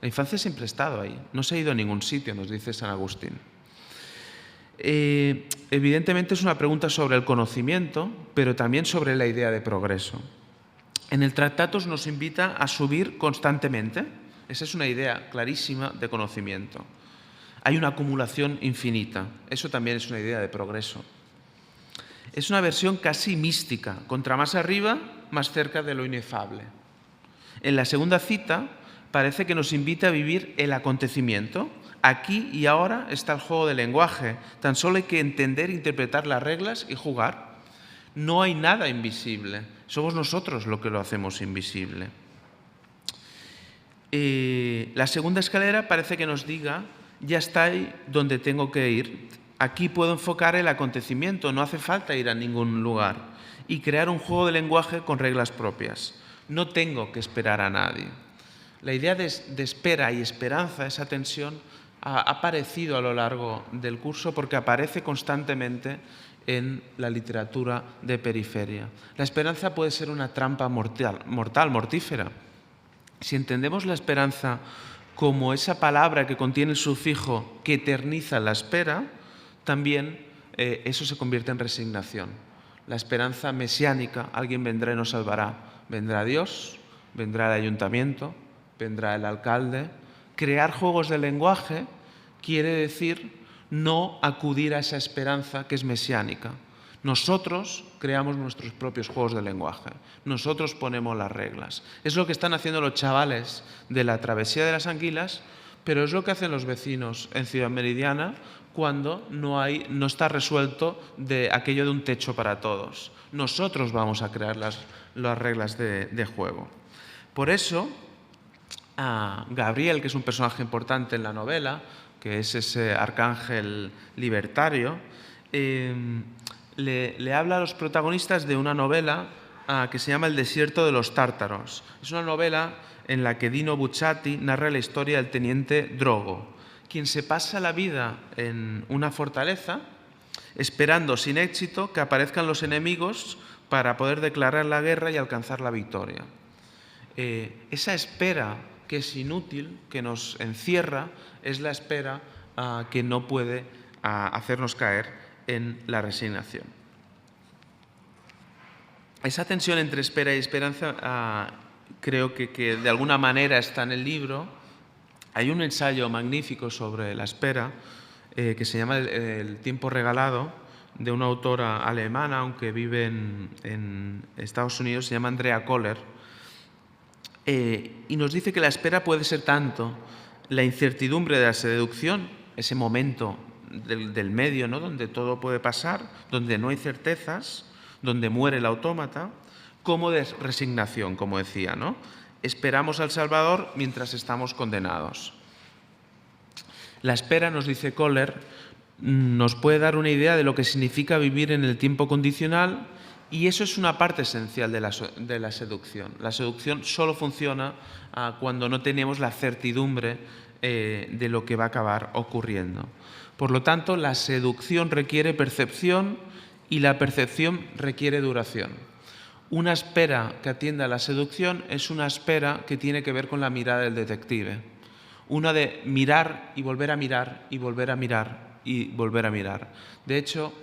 Speaker 1: La infancia siempre ha estado ahí, no se ha ido a ningún sitio, nos dice San Agustín. Evidentemente es una pregunta sobre el conocimiento, pero también sobre la idea de progreso. En el Tractatus nos invita a subir constantemente. Esa es una idea clarísima de conocimiento. Hay una acumulación infinita. Eso también es una idea de progreso. Es una versión casi mística. Contra más arriba, más cerca de lo inefable. En la segunda cita parece que nos invita a vivir el acontecimiento. Aquí y ahora está el juego del lenguaje. Tan solo hay que entender, interpretar las reglas y jugar. No hay nada invisible. Somos nosotros lo que lo hacemos invisible. La segunda escalera parece que nos diga, ya está ahí donde tengo que ir. Aquí puedo enfocar el acontecimiento, no hace falta ir a ningún lugar. Y crear un juego de lenguaje con reglas propias. No tengo que esperar a nadie. La idea de espera y esperanza, esa tensión, ha aparecido a lo largo del curso porque aparece constantemente en la literatura de periferia. La esperanza puede ser una trampa mortífera. Si entendemos la esperanza como esa palabra que contiene el sufijo que eterniza la espera, también eso se convierte en resignación. La esperanza mesiánica, alguien vendrá y nos salvará. Vendrá Dios, vendrá el ayuntamiento, vendrá el alcalde. Crear juegos de lenguaje quiere decir no acudir a esa esperanza que es mesiánica. Nosotros creamos nuestros propios juegos de lenguaje. Nosotros ponemos las reglas. Es lo que están haciendo los chavales de la travesía de las Anguilas, pero es lo que hacen los vecinos en Ciudad Meridiana cuando no está resuelto de aquello de un techo para todos. Nosotros vamos a crear las reglas de juego. Por eso, a Gabriel, que es un personaje importante en la novela, que es ese arcángel libertario, le habla a los protagonistas de una novela que se llama El desierto de los tártaros. Es una novela en la que Dino Bucciati narra la historia del teniente Drogo, quien se pasa la vida en una fortaleza esperando sin éxito que aparezcan los enemigos para poder declarar la guerra y alcanzar la victoria. Esa espera que es inútil, que nos encierra, es la espera que no puede hacernos caer en la resignación. Esa tensión entre espera y esperanza creo que de alguna manera está en el libro. Hay un ensayo magnífico sobre la espera que se llama El tiempo regalado, de una autora alemana, aunque vive en Estados Unidos, se llama Andrea Kohler, y nos dice que la espera puede ser tanto la incertidumbre de la seducción, ese momento del medio, ¿no?, donde todo puede pasar, donde no hay certezas, donde muere el autómata, como de resignación, como decía, ¿no? Esperamos al Salvador mientras estamos condenados. La espera, nos dice Kohler, nos puede dar una idea de lo que significa vivir en el tiempo condicional, y eso es una parte esencial de la seducción. La seducción solo funciona cuando no tenemos la certidumbre de lo que va a acabar ocurriendo. Por lo tanto, la seducción requiere percepción y la percepción requiere duración. Una espera que atienda a la seducción es una espera que tiene que ver con la mirada del detective. Una de mirar y volver a mirar y volver a mirar y volver a mirar. De hecho,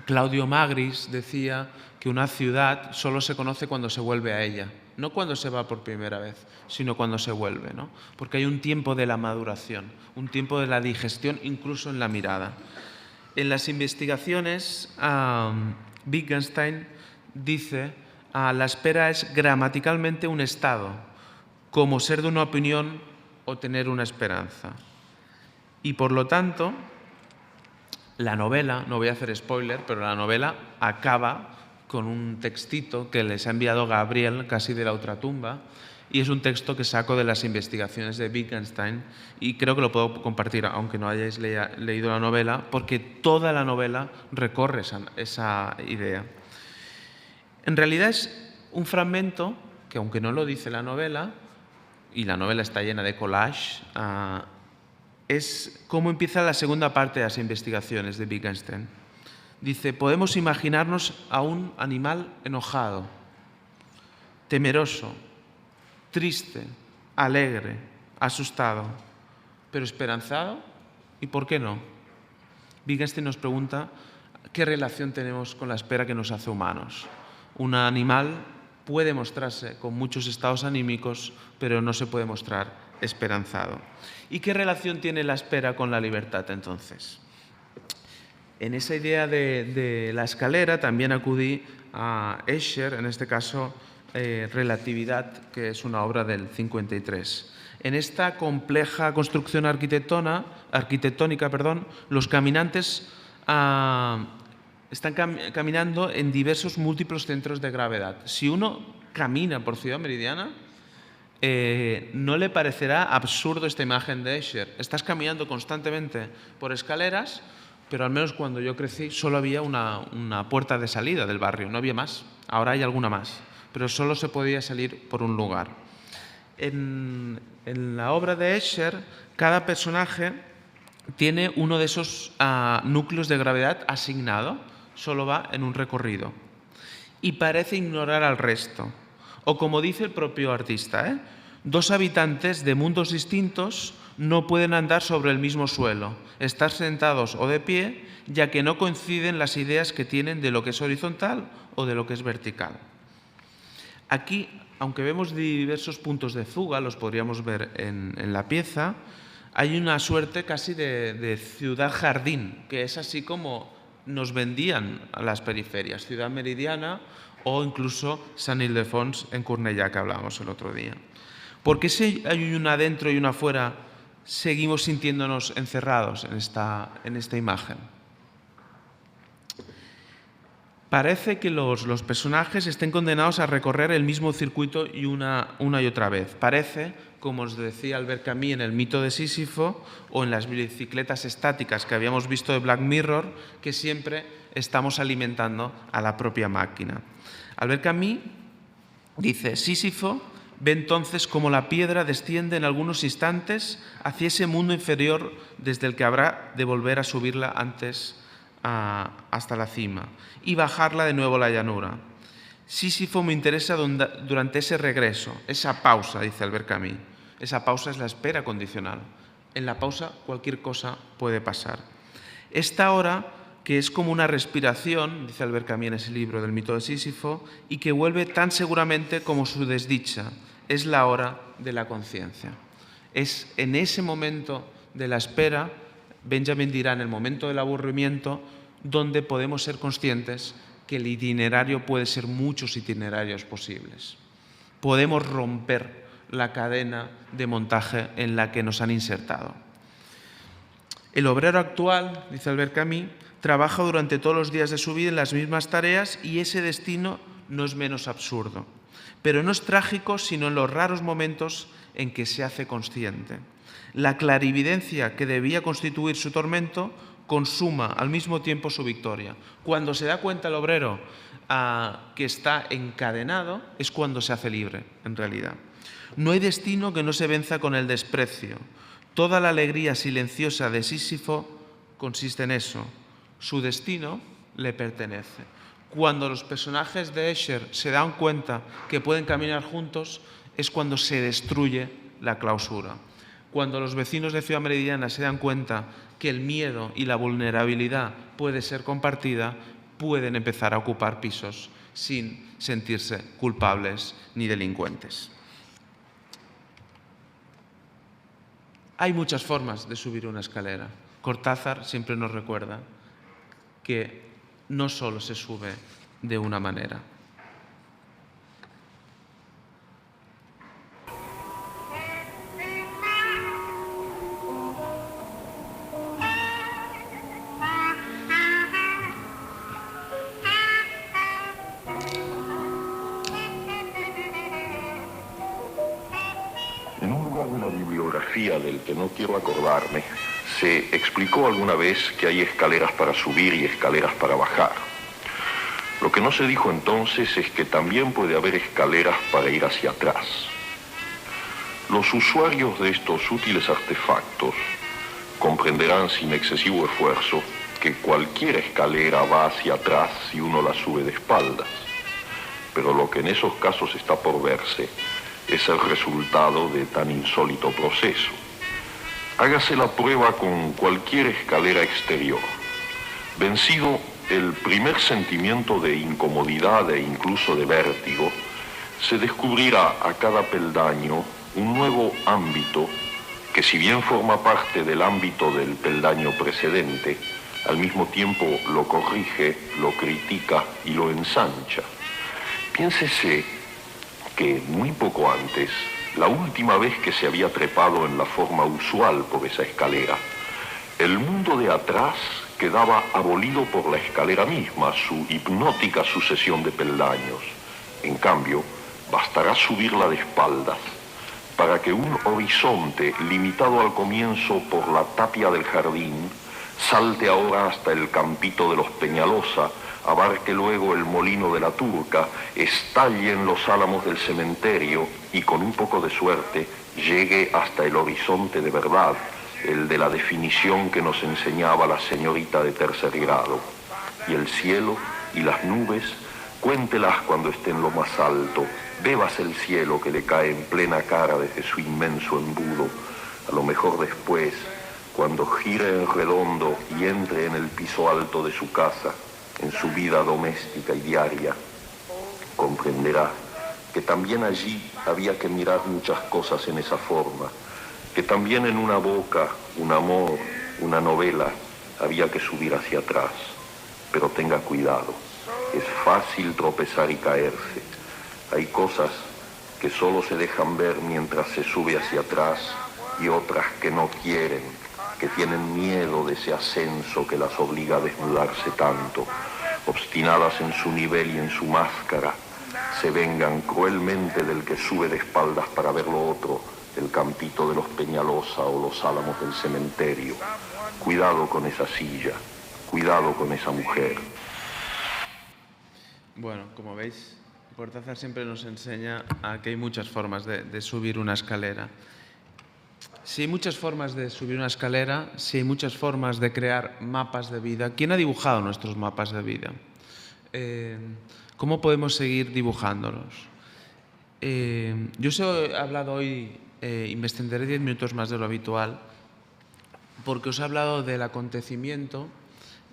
Speaker 1: Claudio Magris decía que una ciudad solo se conoce cuando se vuelve a ella, no cuando se va por primera vez, sino cuando se vuelve, ¿no? Porque hay un tiempo de la maduración, un tiempo de la digestión, incluso en la mirada. En las investigaciones, Wittgenstein dice la espera es gramaticalmente un estado, como ser de una opinión o tener una esperanza. Y por lo tanto, la novela, no voy a hacer spoiler, pero la novela acaba con un textito que les ha enviado Gabriel, casi de la ultratumba, y es un texto que saco de las investigaciones de Wittgenstein y creo que lo puedo compartir, aunque no hayáis leído la novela, porque toda la novela recorre esa idea. En realidad es un fragmento que, aunque no lo dice la novela, y la novela está llena de collage, es cómo empieza la segunda parte de las investigaciones de Wittgenstein. Dice, podemos imaginarnos a un animal enojado, temeroso, triste, alegre, asustado, pero esperanzado. ¿Y por qué no? Wittgenstein nos pregunta qué relación tenemos con la espera que nos hace humanos. Un animal puede mostrarse con muchos estados anímicos, pero no se puede mostrar esperanzado. ¿Y qué relación tiene la espera con la libertad, entonces? En esa idea de la escalera también acudí a Escher, en este caso Relatividad, que es una obra del 53. En esta compleja construcción arquitectónica, los caminantes están caminando en diversos múltiples centros de gravedad. Si uno camina por Ciudad Meridiana, no le parecerá absurdo esta imagen de Escher. Estás caminando constantemente por escaleras, pero al menos cuando yo crecí solo había una puerta de salida del barrio, no había más. Ahora hay alguna más, pero solo se podía salir por un lugar. En la obra de Escher, cada personaje tiene uno de esos núcleos de gravedad asignado, solo va en un recorrido y parece ignorar al resto. O como dice el propio artista, dos habitantes de mundos distintos no pueden andar sobre el mismo suelo, estar sentados o de pie, ya que no coinciden las ideas que tienen de lo que es horizontal o de lo que es vertical. Aquí, aunque vemos diversos puntos de fuga, los podríamos ver en la pieza, hay una suerte casi de ciudad-jardín, que es así como nos vendían a las periferias, Ciudad Meridiana o incluso San Ildefons en Cornellà, que hablábamos el otro día. ¿Por qué si hay una adentro y una afuera seguimos sintiéndonos encerrados en esta imagen? Parece que los personajes estén condenados a recorrer el mismo circuito y una y otra vez. Parece, como os decía Albert Camus en El mito de Sísifo o en las bicicletas estáticas que habíamos visto de Black Mirror, que siempre estamos alimentando a la propia máquina. Albert Camus dice, Sísifo ve entonces cómo la piedra desciende en algunos instantes hacia ese mundo inferior desde el que habrá de volver a subirla antes hasta la cima y bajarla de nuevo a la llanura. Sísifo me interesa durante ese regreso, esa pausa, dice Albert Camus. Esa pausa es la espera condicional. En la pausa cualquier cosa puede pasar. Esta hora, que es como una respiración, dice Albert Camus en ese libro del mito de Sísifo, y que vuelve tan seguramente como su desdicha, es la hora de la conciencia. Es en ese momento de la espera, Benjamin dirá en el momento del aburrimiento, donde podemos ser conscientes que el itinerario puede ser muchos itinerarios posibles. Podemos romper la cadena de montaje en la que nos han insertado. El obrero actual, dice Albert Camus, trabaja durante todos los días de su vida en las mismas tareas y ese destino no es menos absurdo. Pero no es trágico, sino en los raros momentos en que se hace consciente. La clarividencia que debía constituir su tormento consuma al mismo tiempo su victoria. Cuando se da cuenta el obrero que está encadenado, es cuando se hace libre, en realidad. No hay destino que no se venza con el desprecio. Toda la alegría silenciosa de Sísifo consiste en eso. Su destino le pertenece. Cuando los personajes de Escher se dan cuenta que pueden caminar juntos, es cuando se destruye la clausura. Cuando los vecinos de Ciudad Meridiana se dan cuenta que el miedo y la vulnerabilidad puede ser compartida, pueden empezar a ocupar pisos sin sentirse culpables ni delincuentes. Hay muchas formas de subir una escalera. Cortázar siempre nos recuerda que no solo se sube de una manera.
Speaker 2: En un lugar de la bibliografía del que no quiero acordarme, se explicó alguna vez que hay escaleras para subir y escaleras para bajar. Lo que no se dijo entonces es que también puede haber escaleras para ir hacia atrás. Los usuarios de estos útiles artefactos comprenderán sin excesivo esfuerzo que cualquier escalera va hacia atrás si uno la sube de espaldas. Pero lo que en esos casos está por verse es el resultado de tan insólito proceso. Hágase la prueba con cualquier escalera exterior. Vencido el primer sentimiento de incomodidad e incluso de vértigo, se descubrirá a cada peldaño un nuevo ámbito que, si bien forma parte del ámbito del peldaño precedente, al mismo tiempo lo corrige, lo critica y lo ensancha. Piénsese que muy poco antes, la última vez que se había trepado en la forma usual por esa escalera, el mundo de atrás quedaba abolido por la escalera misma, su hipnótica sucesión de peldaños. En cambio, bastará subirla de espaldas para que un horizonte limitado al comienzo por la tapia del jardín salte ahora hasta el campito de los Peñalosa, abarque luego el molino de la Turca, estalle en los álamos del cementerio y con un poco de suerte llegue hasta el horizonte de verdad, el de la definición que nos enseñaba la señorita de tercer grado. Y el cielo y las nubes, cuéntelas cuando esté en lo más alto, bebas el cielo que le cae en plena cara desde su inmenso embudo, a lo mejor después, cuando gire en redondo y entre en el piso alto de su casa, en su vida doméstica y diaria, comprenderá que también allí había que mirar muchas cosas en esa forma, que también en una boca, un amor, una novela, había que subir hacia atrás. Pero tenga cuidado, es fácil tropezar y caerse. Hay cosas que solo se dejan ver mientras se sube hacia atrás y otras que no quieren, que tienen miedo de ese ascenso que las obliga a desnudarse tanto, obstinadas en su nivel y en su máscara, se vengan cruelmente del que sube de espaldas para ver lo otro, el campito de los Peñalosa o los álamos del cementerio. Cuidado con esa silla, cuidado con esa mujer.
Speaker 1: Bueno, como veis, Cortázar siempre nos enseña a que hay muchas formas de subir una escalera. Si hay muchas formas de subir una escalera, si hay muchas formas de crear mapas de vida, ¿quién ha dibujado nuestros mapas de vida? ¿Cómo podemos seguir dibujándolos? Yo os he hablado hoy, y me extenderé 10 minutos más de lo habitual, porque os he hablado del acontecimiento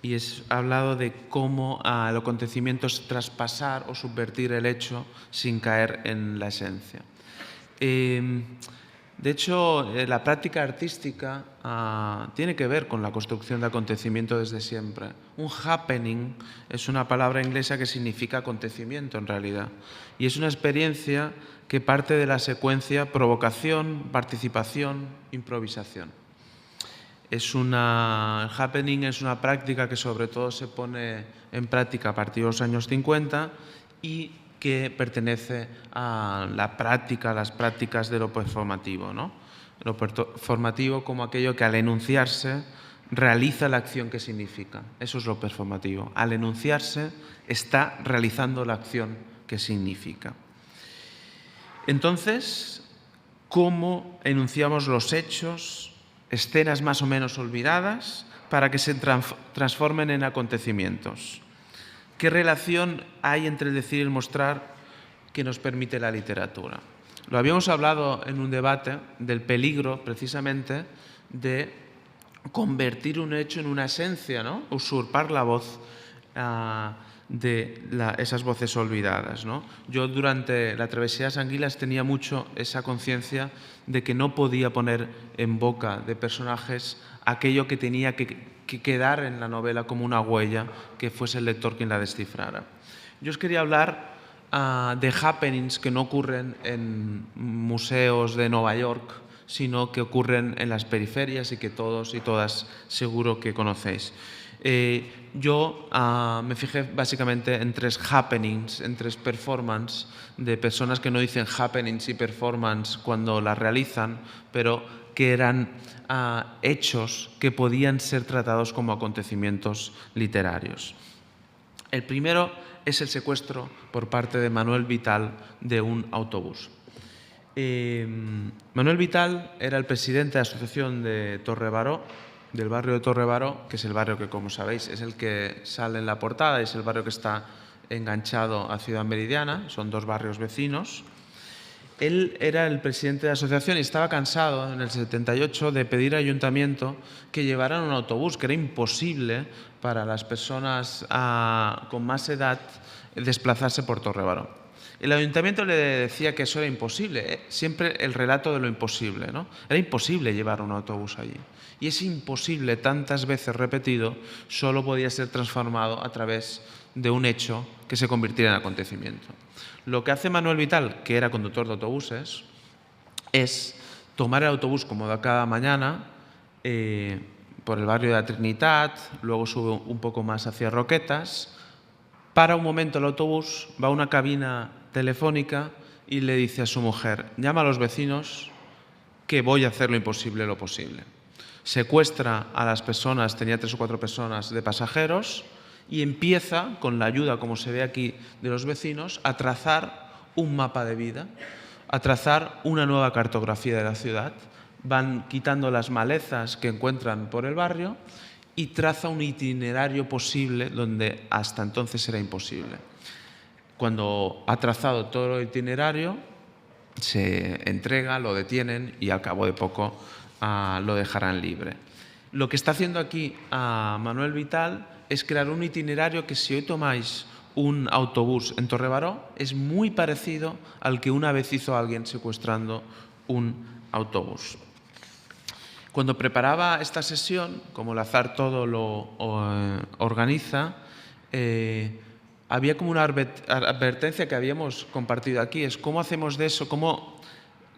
Speaker 1: y he hablado de cómo el acontecimiento es traspasar o subvertir el hecho sin caer en la esencia. De hecho, la práctica artística tiene que ver con la construcción de acontecimiento desde siempre. Un happening es una palabra inglesa que significa acontecimiento en realidad. Y es una experiencia que parte de la secuencia provocación, participación, improvisación. El happening es una práctica que sobre todo se pone en práctica a partir de los años 50 y que pertenece a las prácticas de lo performativo, ¿no? Lo performativo como aquello que al enunciarse realiza la acción que significa. Eso es lo performativo. Al enunciarse está realizando la acción que significa. Entonces, ¿cómo enunciamos los hechos, escenas más o menos olvidadas, para que se transformen en acontecimientos? ¿Qué relación hay entre el decir y el mostrar que nos permite la literatura? Lo habíamos hablado en un debate del peligro, precisamente, de convertir un hecho en una esencia, ¿no? Usurpar la voz. esas voces olvidadas, ¿no? Yo durante la travesía de Anguilas tenía mucho esa conciencia de que no podía poner en boca de personajes aquello que tenía que quedar en la novela como una huella, que fuese el lector quien la descifrara. Yo os quería hablar de happenings que no ocurren en museos de Nueva York, sino que ocurren en las periferias y que todos y todas seguro que conocéis. Yo me fijé básicamente en 3 happenings, en 3 performances de personas que no dicen happenings y performance cuando las realizan, pero que eran hechos que podían ser tratados como acontecimientos literarios. El primero es el secuestro por parte de Manuel Vital de un autobús. Manuel Vital era el presidente de la asociación de Torre-Baró, del barrio de Torre-Baró, que es el barrio que, como sabéis, es el que sale en la portada y es el barrio que está enganchado a Ciudad Meridiana, son 2 barrios vecinos. Él era el presidente de la asociación y estaba cansado en el 78 de pedir al ayuntamiento que llevaran un autobús, que era imposible para las personas con más edad desplazarse por Torre-Baró. El ayuntamiento le decía que eso era imposible, siempre el relato de lo imposible, ¿no? Era imposible llevar un autobús allí. Y ese imposible, tantas veces repetido, solo podía ser transformado a través de un hecho que se convirtiera en acontecimiento. Lo que hace Manuel Vital, que era conductor de autobuses, es tomar el autobús como de cada mañana por el barrio de la Trinitat, luego sube un poco más hacia Roquetas, para un momento el autobús, va a una cabina telefónica y le dice a su mujer: llama a los vecinos que voy a hacer lo imposible lo posible. Secuestra a las personas, tenía 3 o 4 personas de pasajeros, y empieza, con la ayuda, como se ve aquí, de los vecinos, a trazar un mapa de vida, a trazar una nueva cartografía de la ciudad. Van quitando las malezas que encuentran por el barrio y traza un itinerario posible donde hasta entonces era imposible. Cuando ha trazado todo el itinerario, se entrega, lo detienen y al cabo de poco lo dejarán libre. Lo que está haciendo aquí Manuel Vital es crear un itinerario que, si hoy tomáis un autobús en Torre-Baró, es muy parecido al que una vez hizo alguien secuestrando un autobús. Cuando preparaba esta sesión, como el azar todo lo organiza, había como una advertencia que habíamos compartido aquí, es cómo hacemos de eso, cómo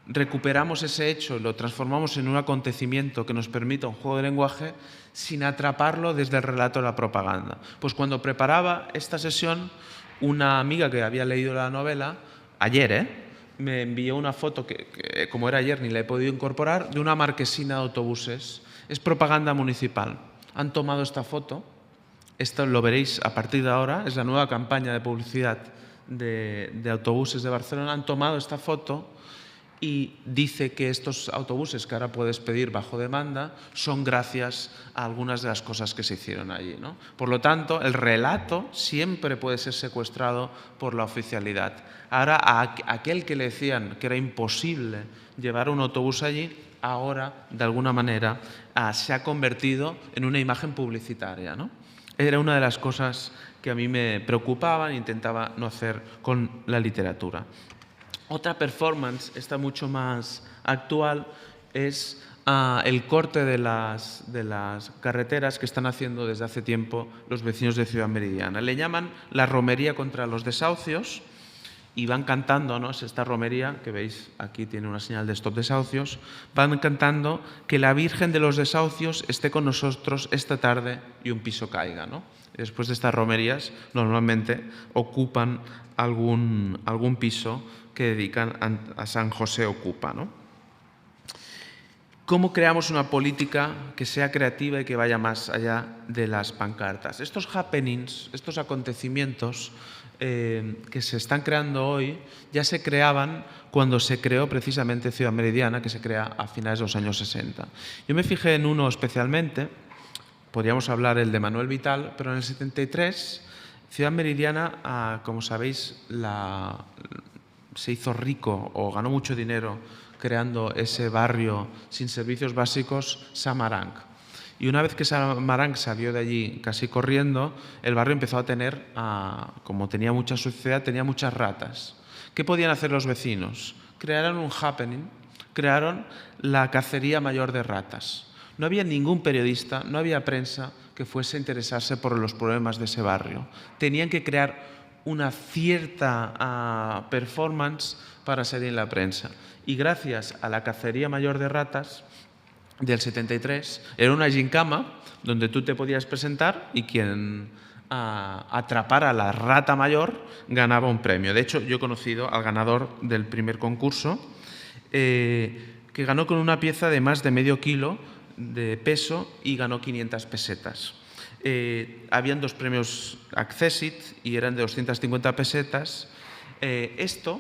Speaker 1: recuperamos ese hecho, lo transformamos en un acontecimiento que nos permita un juego de lenguaje sin atraparlo desde el relato de la propaganda. Pues cuando preparaba esta sesión, una amiga que había leído la novela, ayer, me envió una foto que como era ayer ni la he podido incorporar, de una marquesina de autobuses. Es propaganda municipal. Han tomado esta foto, esto lo veréis a partir de ahora, es la nueva campaña de publicidad de autobuses de Barcelona. Han tomado esta foto y dice que estos autobuses que ahora puedes pedir bajo demanda son gracias a algunas de las cosas que se hicieron allí, ¿no? Por lo tanto, el relato siempre puede ser secuestrado por la oficialidad. Ahora, a aquel que le decían que era imposible llevar un autobús allí, ahora, de alguna manera, se ha convertido en una imagen publicitaria, ¿no? Era una de las cosas que a mí me preocupaban e intentaba no hacer con la literatura. Otra performance, esta mucho más actual, es el corte de las carreteras que están haciendo desde hace tiempo los vecinos de Ciudad Meridiana. Le llaman la romería contra los desahucios y van cantando, ¿no? Es esta romería que veis aquí, tiene una señal de stop desahucios. Van cantando que la Virgen de los Desahucios esté con nosotros esta tarde y un piso caiga, ¿no? Después de estas romerías, normalmente ocupan algún piso que dedican a San José Ocupa, ¿no? ¿Cómo creamos una política que sea creativa y que vaya más allá de las pancartas? Estos happenings, estos acontecimientos que se están creando hoy, ya se creaban cuando se creó precisamente Ciudad Meridiana, que se crea a finales de los años 60. Yo me fijé en uno especialmente, podríamos hablar el de Manuel Vital, pero en el 73 Ciudad Meridiana, como sabéis, se hizo rico o ganó mucho dinero creando ese barrio sin servicios básicos, Samaranch. Y una vez que Samarán salió de allí casi corriendo, el barrio empezó a tener, como tenía mucha suciedad, tenía muchas ratas. ¿Qué podían hacer los vecinos? Crearon un happening, crearon la cacería mayor de ratas. No había ningún periodista, no había prensa que fuese a interesarse por los problemas de ese barrio. Tenían que crear una cierta performance para salir en la prensa. Y gracias a la cacería mayor de ratas del 73, era una gincama donde tú te podías presentar y quien atrapara a la rata mayor ganaba un premio. De hecho, yo he conocido al ganador del primer concurso, que ganó con una pieza de más de medio kilo de peso y ganó 500 pesetas. Habían 2 premios Accessit y eran de 250 pesetas. Esto,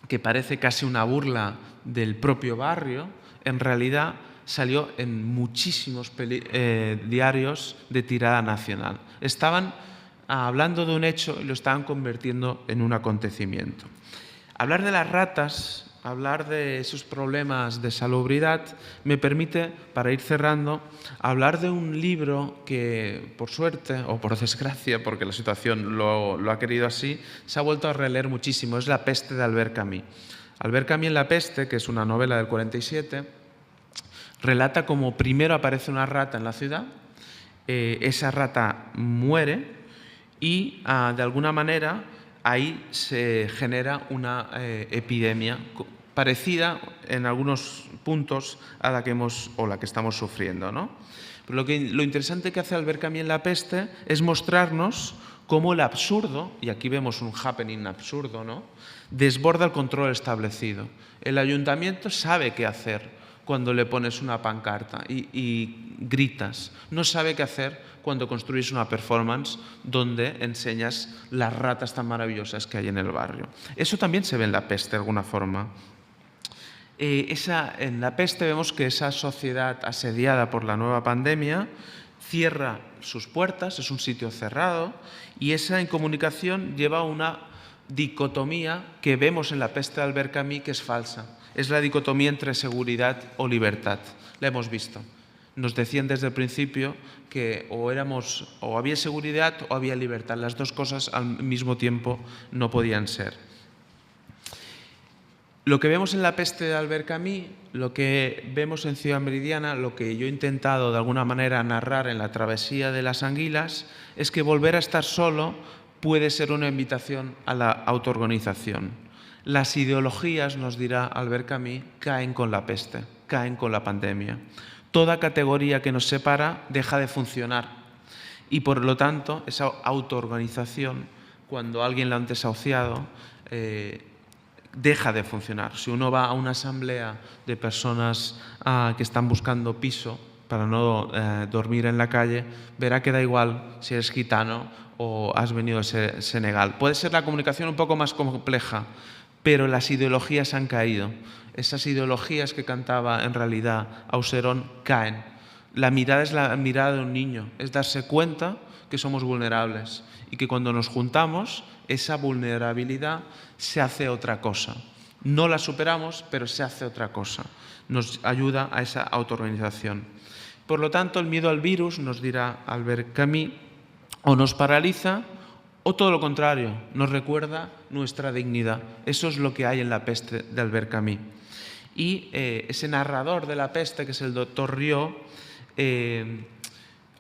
Speaker 1: que parece casi una burla del propio barrio, en realidad salió en muchísimos diarios de tirada nacional. Estaban hablando de un hecho y lo estaban convirtiendo en un acontecimiento. Hablar de las ratas, hablar de esos problemas de salubridad, me permite, para ir cerrando, hablar de un libro que, por suerte o por desgracia, porque la situación lo ha querido así, se ha vuelto a releer muchísimo. Es La peste de Albert Camus. Albert Camus en La peste, que es una novela del 47, relata cómo primero aparece una rata en la ciudad, esa rata muere y, de alguna manera, ahí se genera una epidemia parecida en algunos puntos a la que estamos sufriendo, ¿no? Pero lo interesante que hace Albert Camus en La peste es mostrarnos cómo el absurdo, y aquí vemos un happening absurdo, ¿no?, desborda el control establecido. El ayuntamiento sabe qué hacer cuando le pones una pancarta y gritas. No sabe qué hacer cuando construyes una performance donde enseñas las ratas tan maravillosas que hay en el barrio. Eso también se ve en La peste, de alguna forma. En La peste vemos que esa sociedad asediada por la nueva pandemia cierra sus puertas, es un sitio cerrado, y esa incomunicación lleva a una dicotomía que vemos en La peste de Albert Camus, que es falsa. Es la dicotomía entre seguridad o libertad. La hemos visto. Nos decían desde el principio que o había seguridad o había libertad. Las dos cosas al mismo tiempo no podían ser. Lo que vemos en La peste de Albert Camus, lo que vemos en Ciudad Meridiana, lo que yo he intentado de alguna manera narrar en La travesía de las anguilas, es que volver a estar solo puede ser una invitación a la autoorganización. Las ideologías, nos dirá Albert Camus, caen con la peste, caen con la pandemia. Toda categoría que nos separa deja de funcionar y, por lo tanto, esa autoorganización, cuando alguien la han desahuciado, deja de funcionar. Si uno va a una asamblea de personas que están buscando piso para no dormir en la calle, verá que da igual si eres gitano o has venido de Senegal. Puede ser la comunicación un poco más compleja, pero las ideologías han caído. Esas ideologías que cantaba en realidad Auserón caen. La mirada es la mirada de un niño, es darse cuenta que somos vulnerables y que cuando nos juntamos, esa vulnerabilidad se hace otra cosa. No la superamos, pero se hace otra cosa. Nos ayuda a esa autoorganización. Por lo tanto, el miedo al virus, nos dirá Albert Camus, o nos paraliza, o todo lo contrario, nos recuerda nuestra dignidad. Eso es lo que hay en La peste de Albert Camus. Y ese narrador de La peste, que es el doctor Rieu,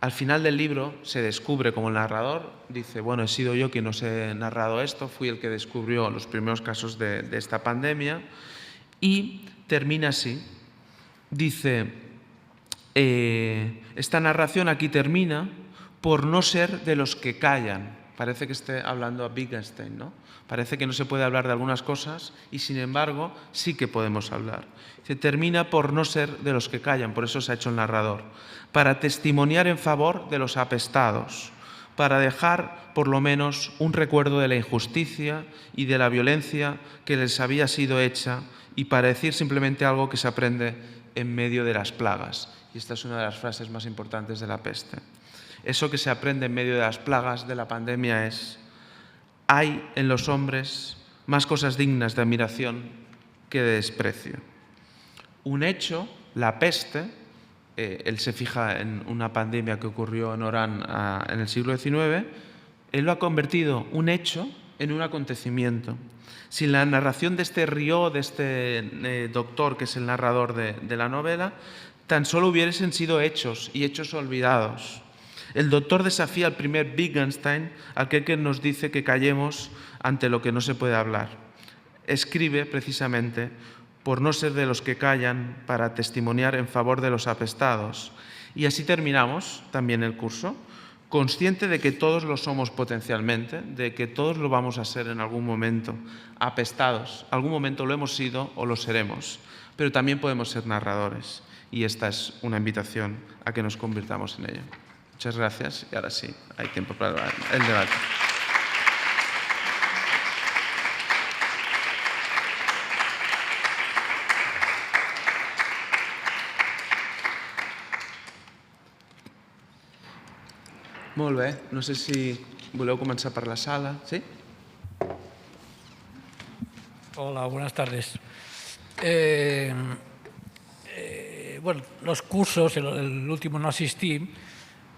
Speaker 1: al final del libro se descubre como el narrador, dice, bueno, he sido yo quien os he narrado esto, fui el que descubrió los primeros casos de esta pandemia, y termina así. Dice, esta narración aquí termina por no ser de los que callan. Parece que esté hablando a Wittgenstein, ¿no? Parece que no se puede hablar de algunas cosas y, sin embargo, sí que podemos hablar. Se termina por no ser de los que callan, por eso se ha hecho el narrador, para testimoniar en favor de los apestados, para dejar, por lo menos, un recuerdo de la injusticia y de la violencia que les había sido hecha y para decir simplemente algo que se aprende en medio de las plagas. Y esta es una de las frases más importantes de La peste. Eso que se aprende en medio de las plagas de la pandemia es: hay en los hombres más cosas dignas de admiración que de desprecio. Un hecho, la peste, él se fija en una pandemia que ocurrió en Orán en el siglo XIX, él lo ha convertido un hecho en un acontecimiento. Sin la narración de este Rió, de este doctor que es el narrador de la novela, tan solo hubiesen sido hechos y hechos olvidados. El doctor desafía al primer Wittgenstein, aquel que nos dice que callemos ante lo que no se puede hablar. Escribe precisamente por no ser de los que callan, para testimoniar en favor de los apestados. Y así terminamos también el curso, consciente de que todos lo somos potencialmente, de que todos lo vamos a ser en algún momento, apestados. Algún momento lo hemos sido o lo seremos, pero también podemos ser narradores. Y esta es una invitación a que nos convirtamos en ello. Muchas gracias y ahora sí, hay tiempo para el debate. Molt bé. No sé si voleu començar per la sala. ¿Sí?
Speaker 3: Hola, buenas tardes. Bueno, los cursos, el último no asistí,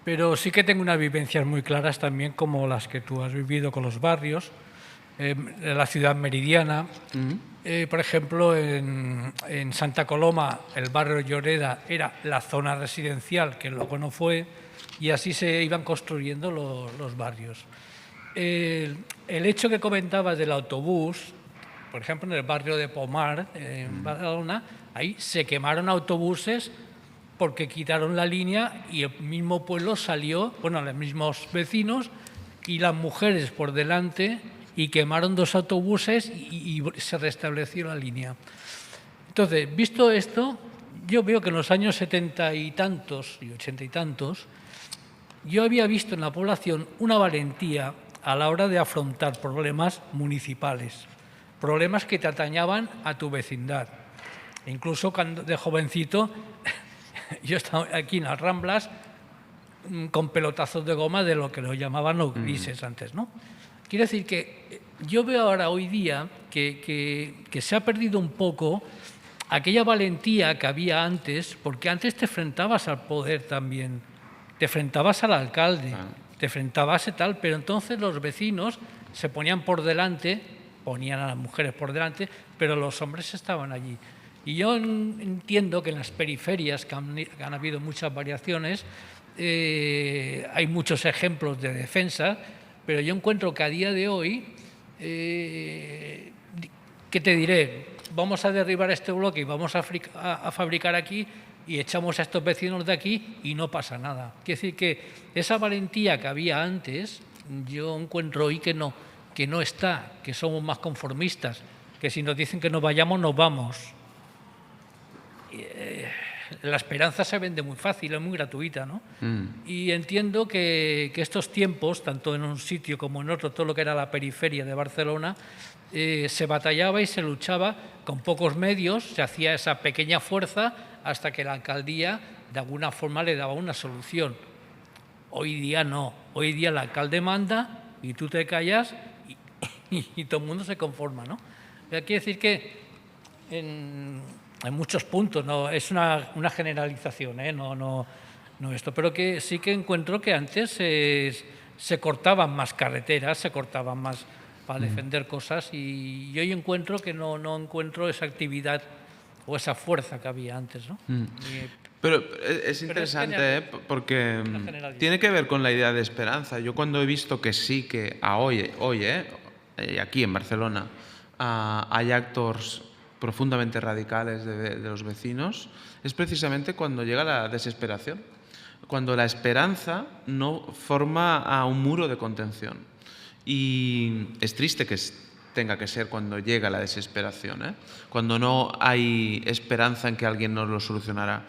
Speaker 3: pero sí que tengo unas vivencias muy claras también, como las que tú has vivido con los barrios, en la ciudad meridiana. Por ejemplo, en Santa Coloma, el barrio Lloreda era la zona residencial, que luego no fue, y así se iban construyendo los barrios. El hecho que comentabas del autobús, por ejemplo, en el barrio de Pomar, en Barcelona, ahí se quemaron autobuses porque quitaron la línea y el mismo pueblo salió, bueno, los mismos vecinos y las mujeres por delante, y quemaron 2 autobuses y se restableció la línea. Entonces, visto esto, yo veo que en los años 70 y tantos y 80 y tantos, yo había visto en la población una valentía a la hora de afrontar problemas municipales, problemas que te atañaban a tu vecindad. E incluso cuando de jovencito, yo estaba aquí en las Ramblas con pelotazos de goma de lo que lo llamaban los grises antes, ¿no? Quiero decir que yo veo ahora, hoy día, que se ha perdido un poco aquella valentía que había antes, porque antes te enfrentabas al poder también, te enfrentabas al alcalde, te enfrentabas y tal, pero entonces los vecinos se ponían por delante, ponían a las mujeres por delante, pero los hombres estaban allí. Y yo entiendo que en las periferias, que han habido muchas variaciones, hay muchos ejemplos de defensa, pero yo encuentro que a día de hoy, ¿qué te diré? Vamos a derribar este bloque y vamos a fabricar aquí y echamos a estos vecinos de aquí y no pasa nada. Quiere decir que esa valentía que había antes, yo encuentro hoy que no está, que somos más conformistas, que si nos dicen que nos vayamos, nos vamos. La esperanza se vende muy fácil, es muy gratuita, ¿no? Y entiendo que estos tiempos, tanto en un sitio como en otro, todo lo que era la periferia de Barcelona, se batallaba y se luchaba con pocos medios, se hacía esa pequeña fuerza hasta que la alcaldía de alguna forma le daba una solución. Hoy día no, hoy día el alcalde manda y tú te callas y todo el mundo se conforma, ¿no? Quiere decir que en muchos puntos, no es una generalización, no esto, pero que sí que encuentro que antes se cortaban más carreteras, se cortaban más para defender cosas, y hoy encuentro que no encuentro esa actividad o esa fuerza que había antes, ¿no?
Speaker 1: Pero es interesante, porque tiene que ver con la idea de esperanza. Yo cuando he visto que sí, que hoy aquí en Barcelona hay actos profundamente radicales de los vecinos, es precisamente cuando llega la desesperación, cuando la esperanza no forma a un muro de contención. Y es triste que tenga que ser cuando llega la desesperación, cuando no hay esperanza en que alguien nos lo solucionará.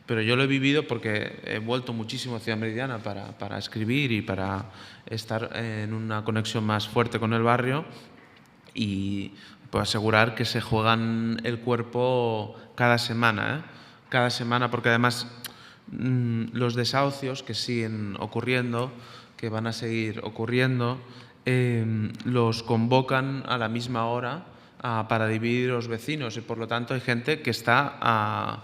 Speaker 1: Pero yo lo he vivido porque he vuelto muchísimo a Ciudad Meridiana para escribir y para estar en una conexión más fuerte con el barrio, y puedo asegurar que se juegan el cuerpo cada semana, porque además los desahucios que siguen ocurriendo, que van a seguir ocurriendo, los convocan a la misma hora para dividir los vecinos, y por lo tanto hay gente que está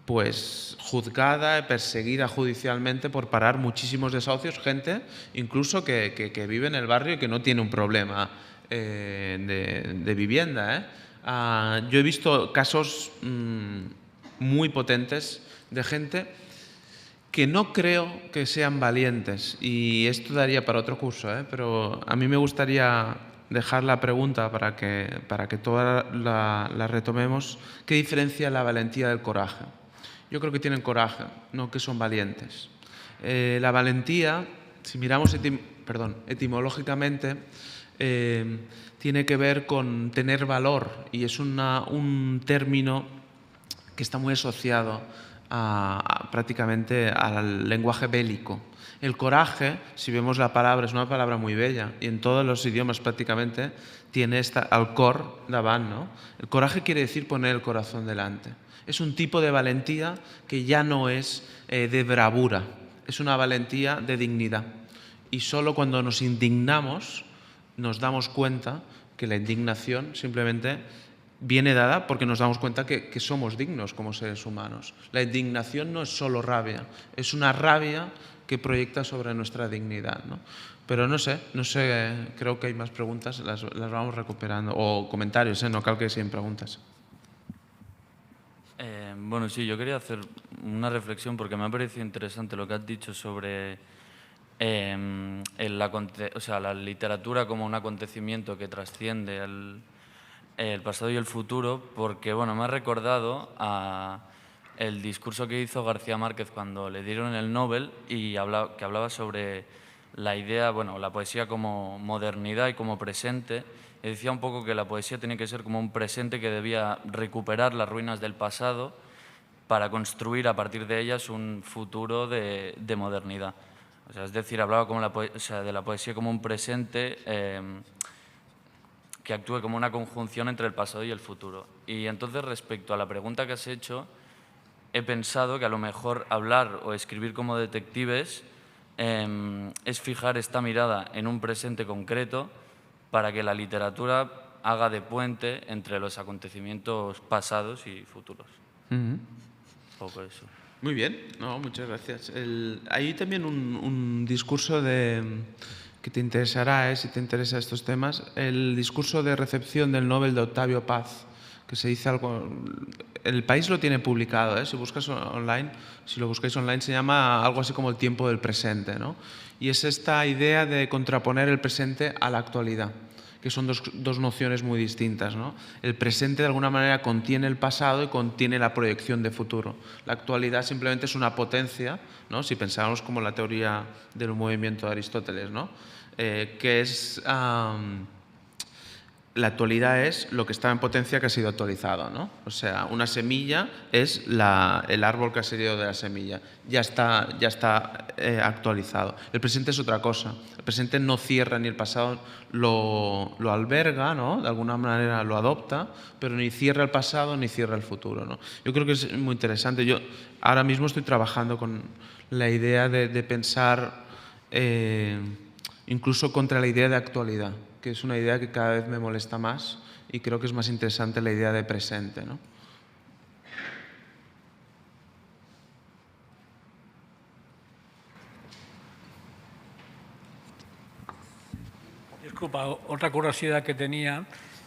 Speaker 1: pues juzgada, perseguida judicialmente por parar muchísimos desahucios, gente incluso que vive en el barrio y que no tiene un problema de vivienda. Yo he visto casos muy potentes de gente que no creo que sean valientes, y esto daría para otro curso, pero a mí me gustaría dejar la pregunta para que toda la retomemos. ¿Qué diferencia la valentía del coraje? Yo creo que tienen coraje, no que son valientes. La valentía, si miramos etimológicamente, tiene que ver con tener valor, y es un término que está muy asociado prácticamente al lenguaje bélico. El coraje, si vemos la palabra, es una palabra muy bella, y en todos los idiomas prácticamente tiene al cor davant, ¿no? El coraje quiere decir poner el corazón delante. Es un tipo de valentía que ya no es de bravura, es una valentía de dignidad. Y solo cuando nos indignamos nos damos cuenta que la indignación simplemente viene dada porque nos damos cuenta que somos dignos como seres humanos. La indignación no es solo rabia, es una rabia que proyecta sobre nuestra dignidad, ¿no? Pero no sé, creo que hay más preguntas, las vamos recuperando, o comentarios, no cal que sean preguntas.
Speaker 4: Bueno, sí, yo quería hacer una reflexión porque me ha parecido interesante lo que has dicho sobre la literatura como un acontecimiento que trasciende el pasado y el futuro, porque bueno, me ha recordado el discurso que hizo García Márquez cuando le dieron el Nobel, y que hablaba sobre la idea, bueno, la poesía como modernidad y como presente. Y decía un poco que la poesía tenía que ser como un presente que debía recuperar las ruinas del pasado para construir a partir de ellas un futuro de modernidad. O sea, es decir, hablaba como de la poesía como un presente que actúe como una conjunción entre el pasado y el futuro. Y entonces, respecto a la pregunta que has hecho, he pensado que a lo mejor hablar o escribir como detectives es fijar esta mirada en un presente concreto para que la literatura haga de puente entre los acontecimientos pasados y futuros. Un poco eso.
Speaker 1: Muy bien, muchas gracias. Hay también un discurso que te interesará, si te interesan estos temas, el discurso de recepción del Nobel de Octavio Paz, que se dice algo. El País lo tiene publicado, si lo buscáis online, se llama algo así como el tiempo del presente, ¿no? Y es esta idea de contraponer el presente a la actualidad, que son dos nociones muy distintas, ¿no? El presente de alguna manera contiene el pasado y contiene la proyección de futuro. La actualidad simplemente es una potencia, ¿no? Si pensamos como la teoría del movimiento de Aristóteles, ¿no? Que es... la actualidad es lo que está en potencia que ha sido actualizado, ¿no? O sea, una semilla es el árbol que ha salido de la semilla. Ya está actualizado. El presente es otra cosa. El presente no cierra, ni el pasado lo alberga, ¿no? De alguna manera lo adopta, pero ni cierra el pasado ni cierra el futuro, ¿no? Yo creo que es muy interesante. Yo ahora mismo estoy trabajando con la idea de pensar incluso contra la idea de actualidad, que es una idea que cada vez me molesta más, y creo que es más interesante la idea de presente, ¿no?
Speaker 3: Disculpa, otra curiosidad que tenía,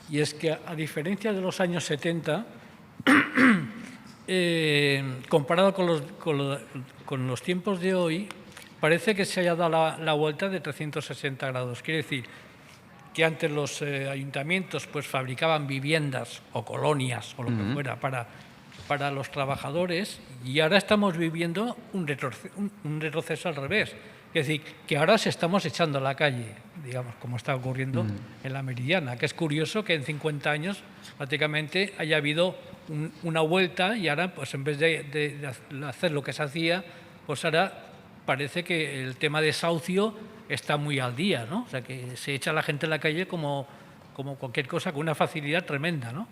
Speaker 3: y es que a diferencia de los años 70, comparado con los tiempos de hoy, parece que se haya dado la vuelta de 360 grados. Quiere decir que antes los ayuntamientos pues fabricaban viviendas o colonias o lo que fuera para los trabajadores, y ahora estamos viviendo un retroceso al revés. Es decir, que ahora se estamos echando a la calle, digamos, como está ocurriendo en la Meridiana, que es curioso que en 50 años prácticamente haya habido una vuelta, y ahora pues en vez de hacer lo que se hacía, pues ahora parece que el tema de desahucio está muy al día, ¿no? O sea, que se echa a la gente a la calle como cualquier cosa, con una facilidad tremenda, ¿no?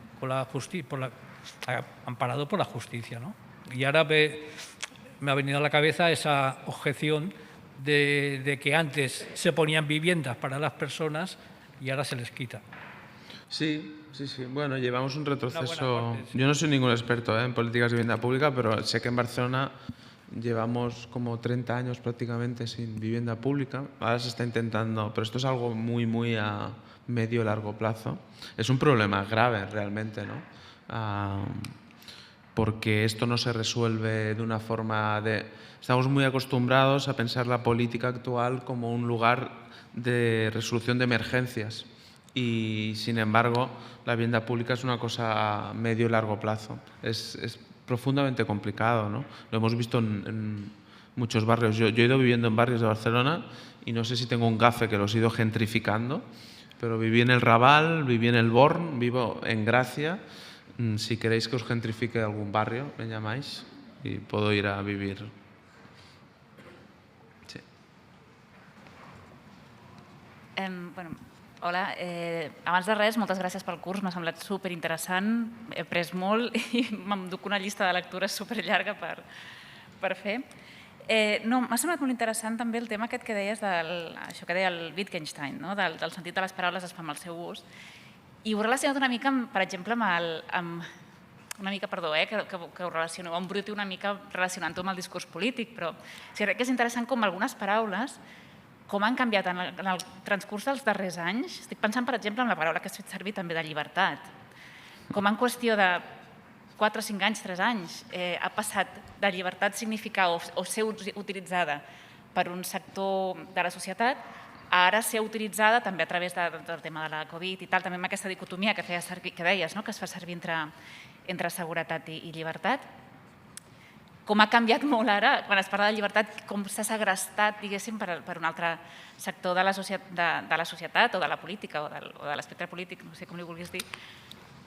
Speaker 3: Amparado por la justicia, ¿no? Y ahora me ha venido a la cabeza esa objeción de que antes se ponían viviendas para las personas y ahora se les quita.
Speaker 1: Sí, sí, sí. Bueno, llevamos un retroceso.
Speaker 3: buena parte, sí.
Speaker 1: Yo no soy ningún experto en políticas de vivienda pública, pero sé que en Barcelona llevamos como 30 años prácticamente sin vivienda pública. Ahora se está intentando, pero esto es algo muy, muy a medio largo plazo. Es un problema grave realmente, ¿no? Porque esto no se resuelve de una forma de... Estamos muy acostumbrados a pensar la política actual como un lugar de resolución de emergencias y, sin embargo, la vivienda pública es una cosa a medio y largo plazo. Es profundamente complicado, ¿no? Lo hemos visto en muchos barrios. Yo he ido viviendo en barrios de Barcelona y no sé si tengo un gafe que los he ido gentrificando, pero viví en el Raval, viví en el Born, vivo en Gracia. Si queréis que os gentrifique algún barrio, me llamáis y puedo ir a vivir. Sí.
Speaker 5: Bueno, hola, abans de res, moltes gràcies pel curs, m'ha semblat superinteressant, he après molt i m'enduc una llista de lectures superllarga per fer. No, m'ha semblat molt interessant també el tema aquest que deies, això que deia el Wittgenstein, no? del sentit de les paraules es fa amb el seu ús, i ho he relacionat una mica, per exemple, una mica, perdó, que ho relaciono, ho embruti una mica relacionant-ho amb el discurs polític, però crec que és interessant com algunes paraules com han canviat en el transcurs dels darrers anys. Estic pensant, per exemple, en la paraula que has fet servir també de llibertat. Com en qüestió de 4, 5 anys, 3 anys, ha passat de llibertat significar o ser utilitzada per un sector de la societat a ara ser utilitzada també a través del tema de la Covid i tal, també amb aquesta dicotomia que deies, que es fa servir entre seguretat i llibertat. Com ha canviat molt ara, quan es parla de llibertat, com s'ha segrestat, diguéssim, per un altre sector de la societat o de la política o de l'espectre polític, no sé com li vulguis dir.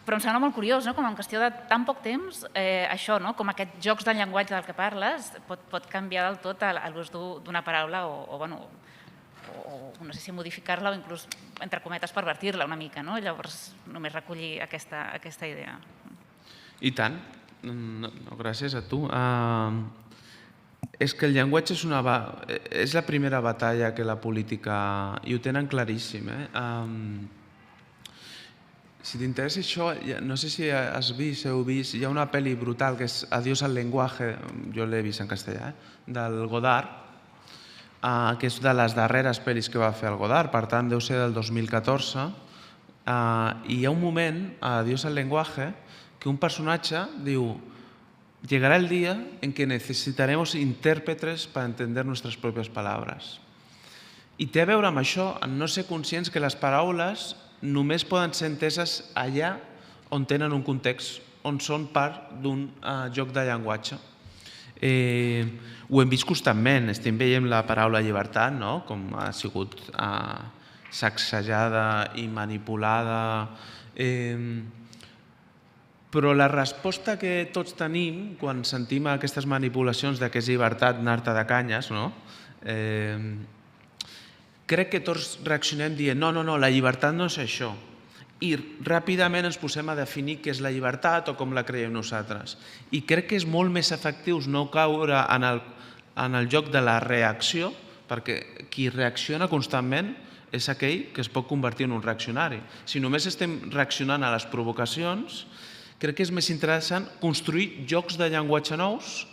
Speaker 5: Però em sembla molt curiós, com en qüestió de tan poc temps, això, com aquests jocs de llenguatge del que parles, pot canviar del tot l'ús d'una paraula o no sé si modificar-la o inclús, entre cometes, pervertir-la una mica. Llavors, només recollir aquesta idea.
Speaker 1: I tant. No, gràcies a tu. És que el llenguatge és la primera batalla que la política... I ho tenen claríssim. Si t'interessa això, no sé si heu vist, hi ha una pel·li brutal que és Adiós al lenguaje, jo l'he vist en castellà, del Godard, que és de les darreres pel·lis que va fer el Godard, per tant deu ser del 2014, i hi ha un moment, a Adiós al lenguaje, que un personatge diu: llegará el día en que necesitaremos intérpretes para entender nuestras propias palabras. I té a veure amb això, en no ser conscients que les paraules només poden ser enteses allà on tenen un context, on són part d'un joc de llenguatge. Ho hem vist constantment, estem veient la paraula llibertat, com ha sigut sacsejada i manipulada. Però la resposta que tots tenim quan sentim aquestes manipulacions de que és llibertat anar-te de canyes, crec que tots reaccionem dient no, la llibertat no és això. I ràpidament ens posem a definir què és la llibertat o com la creiem nosaltres. I crec que és molt més efectiu no caure en el joc de la reacció, perquè qui reacciona constantment és aquell que es pot convertir en un reaccionari. Si només estem reaccionant a les provocacions, crec que és més interessant construir jocs de llenguatge nous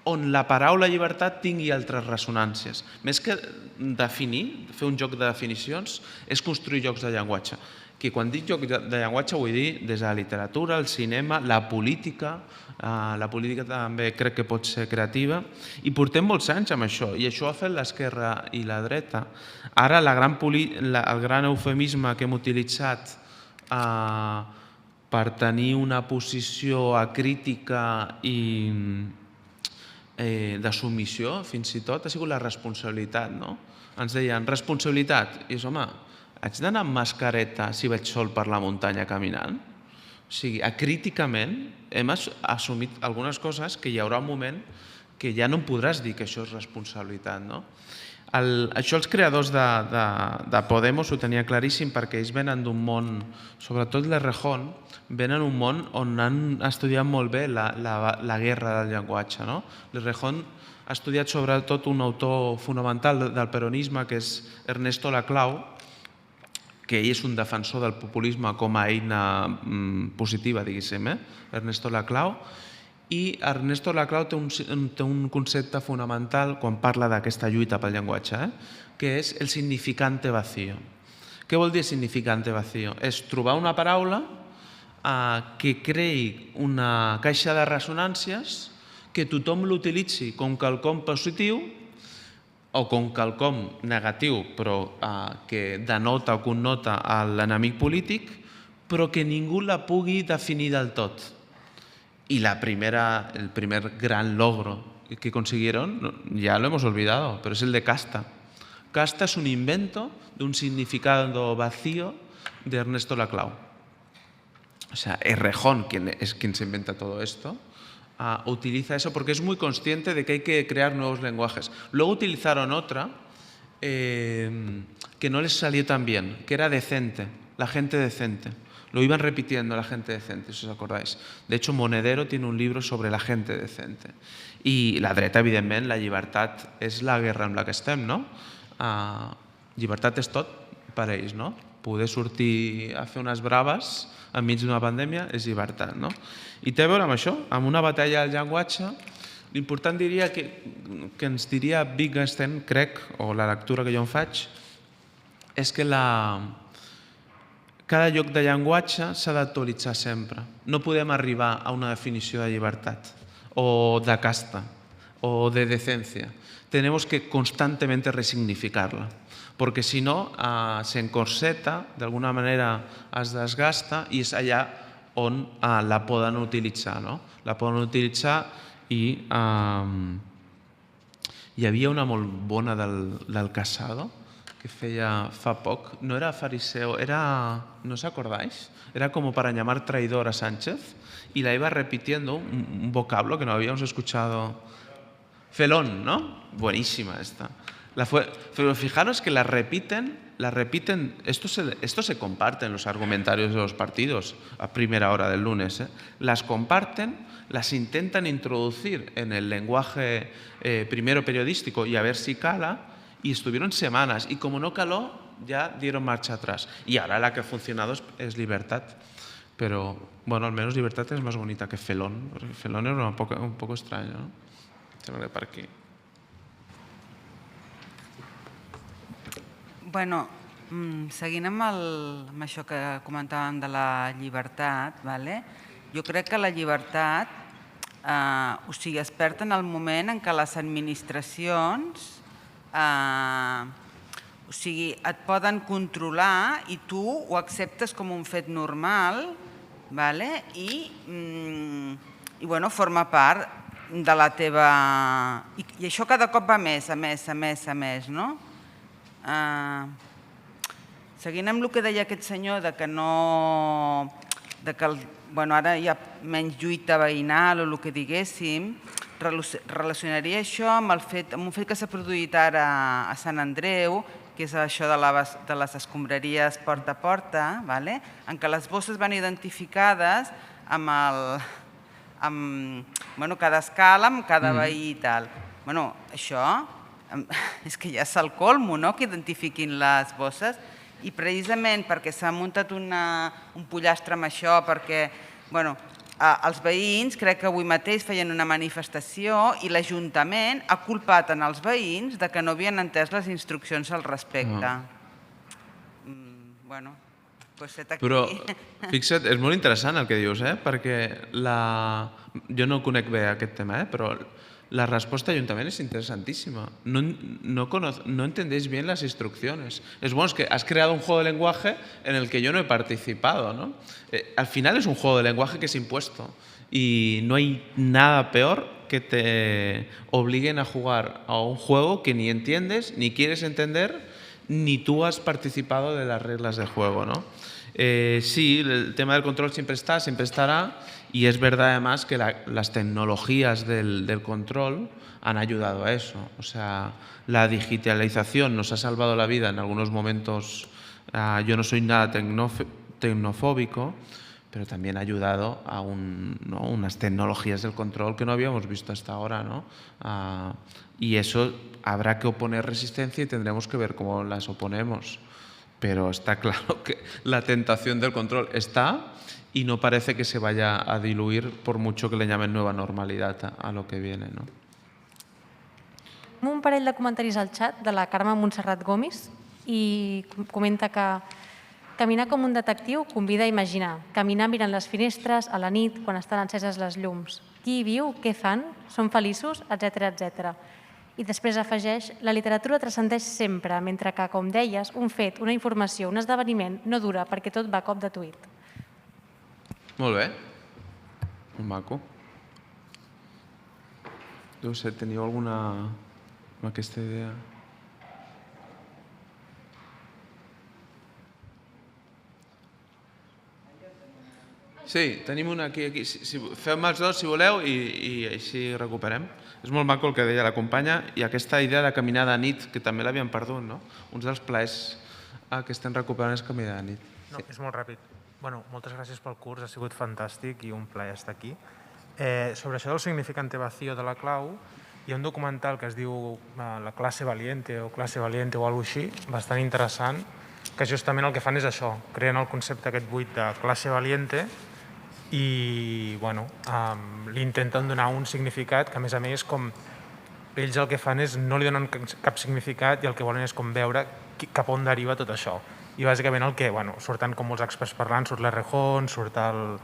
Speaker 1: on la paraula llibertat tingui altres ressonàncies. Més que definir, fer un joc de definicions, és construir jocs de llenguatge. Que quan dic joc de llenguatge vull dir des de la literatura, el cinema, la política també crec que pot ser creativa, i portem molts anys amb això, i això ha fet l'esquerra i la dreta. Ara el gran eufemisme que hem utilitzat per tenir una posició acrítica i de submissió, fins i tot, ha sigut la responsabilitat. Ens deien, responsabilitat, i és, home, haig d'anar amb mascareta si vaig sol per la muntanya caminant? O sigui, acríticament hem assumit algunes coses que hi haurà un moment que ja no em podràs dir que això és responsabilitat. Això els creadors de Podemos ho tenia claríssim perquè ells venen d'un món, sobretot l'Errejón, venen d'un món on han estudiat molt bé la guerra del llenguatge. L'Errejón ha estudiat sobretot un autor fonamental del peronisme que és Ernesto Laclau, que ell és un defensor del populisme com a eina positiva, diguéssim, Ernesto Laclau. I Ernesto Laclau té un concepte fonamental quan parla d'aquesta lluita pel llenguatge, que és el significante vacío. Què vol dir significante vacío? És trobar una paraula que creï una caixa de ressonàncies que tothom l'utilitzi com quelcom positiu o com quelcom negatiu, però que denota o connota l'enemic polític, però que ningú la pugui definir del tot. Y el primer gran logro que consiguieron, ya lo hemos olvidado, pero es el de Casta. Casta es un invento de un significado vacío de Ernesto Laclau. O sea, Errejón, es quien se inventa todo esto, utiliza eso porque es muy consciente de que hay que crear nuevos lenguajes. Luego utilizaron otra que no les salió tan bien, que era decente, la gente decente. Lo iban repitiendo la gente decente, si os acordáis. De hecho, Monedero tiene un libro sobre la gente decente. I la dreta, evidentment, la llibertat és la guerra en la que estem, no? Llibertat és tot per ells, no? Poder sortir a fer unes braves enmig d'una pandèmia és llibertat, no? I té a veure amb això, amb una batalla del llenguatge. L'important diria que ens diria Wittgenstein, crec, o la lectura que jo en faig, és que cada lloc de llenguatge s'ha d'actualitzar sempre. No podem arribar a una definició de llibertat, o de casta, o de decencia. Tenemos que constantemente resignificarla, porque si no, se encorseta, de alguna manera es desgasta i és allà on la poden utilitzar. La poden utilitzar i hi havia una molt bona del Casado, que feia fa poc, no era fariseo, era, ¿no os acordáis? Era como para llamar traidor a Sánchez y la iba repitiendo, un vocablo que no habíamos escuchado. Felón, ¿no? Buenísima esta. Pero fijaros que la repiten, esto se comparte en los argumentarios de los partidos a primera hora del lunes, las comparten, las intentan introducir en el lenguaje primero periodístico y a ver si cala, y estuvieron semanas, y como no caló, ya dieron marcha atrás. Y ahora la que ha funcionado es Libertad. Pero, bueno, al menos Libertad es más bonita que Felón, porque Felón era un poco extraño, ¿no? Sembla que per aquí.
Speaker 6: Bueno, seguint amb això que comentàvem de la llibertat, jo crec que la llibertat es perd en el moment en què les administracions et poden controlar i tu ho acceptes com un fet normal i forma part de la teva... I això cada cop va més, a més, no? Seguint amb el que deia aquest senyor de que no... Ara hi ha menys lluita veïnal o el que diguéssim, relacionaria això amb un fet que s'ha produït ara a Sant Andreu, que és això de les escombraries porta a porta, en què les bosses van identificades amb cada escala, amb cada veí i tal. Això és que ja és el colmo, que identifiquin les bosses, i precisament perquè s'ha muntat un pollastre amb això, perquè els veïns, crec que avui mateix feien una manifestació i l'Ajuntament ha culpat els veïns que no havien entès les instruccions al respecte.
Speaker 1: Però, fixa't, és molt interessant el que dius, perquè jo no conec bé aquest tema, però la respuesta del ayuntamiento es interesantísima. No entendéis bien las instrucciones. Es que has creado un juego de lenguaje en el que yo no he participado, ¿no? Al final es un juego de lenguaje que es impuesto y no hay nada peor que te obliguen a jugar a un juego que ni entiendes, ni quieres entender, ni tú has participado de las reglas del juego, ¿no? Sí, el tema del control siempre está, siempre estará, y es verdad además que las tecnologías del control han ayudado a eso. O sea, la digitalización nos ha salvado la vida en algunos momentos. Yo no soy nada tecnofóbico, pero también ha ayudado a unas tecnologías del control que no habíamos visto hasta ahora, ¿no? Y eso habrá que oponer resistencia y tendremos que ver cómo las oponemos. pero está claro que la tentación del control está y no parece que se vaya a diluir por mucho que le llamen nueva normalidad a lo que viene, ¿no?
Speaker 7: Un parell de comentaris al xat de la Carme Montserrat Gomis i comenta que caminar com un detectiu convida a imaginar, caminar mirant les finestres a la nit quan estan enceses les llums. Qui hi viu, què fan, són feliços, etc etc. I després afegeix, la literatura transcendeix sempre, mentre que, com deies, un fet, una informació, un esdeveniment no dura perquè tot va a cop de tuit.
Speaker 1: Molt bé. Molt maco. No sé, teniu alguna... amb aquesta idea? Sí, tenim una aquí. Fem els dos, si voleu, i així recuperem. És molt maco el que deia la companya i aquesta idea de caminar de nit, que també l'havíem perdut, no? Uns dels plaers que estem recuperant és caminar de nit.
Speaker 8: No, és molt ràpid. Bueno, moltes gràcies pel curs, ha sigut fantàstic i un plaer estar aquí. Sobre això del significante vacío de la clau, hi ha un documental que es diu La classe valiente o Classe valiente o alguna cosa així, bastant interessant, que justament el que fan és això, creen el concepte aquest buit de classe valiente i bueno, li intenten donar un significat que a més com ells el que fan és no li donen cap significat i el que volen és com veure cap on deriva tot això. I bàsicament el que, bueno, surten com molts experts parlant, surt l'Errejón, surt el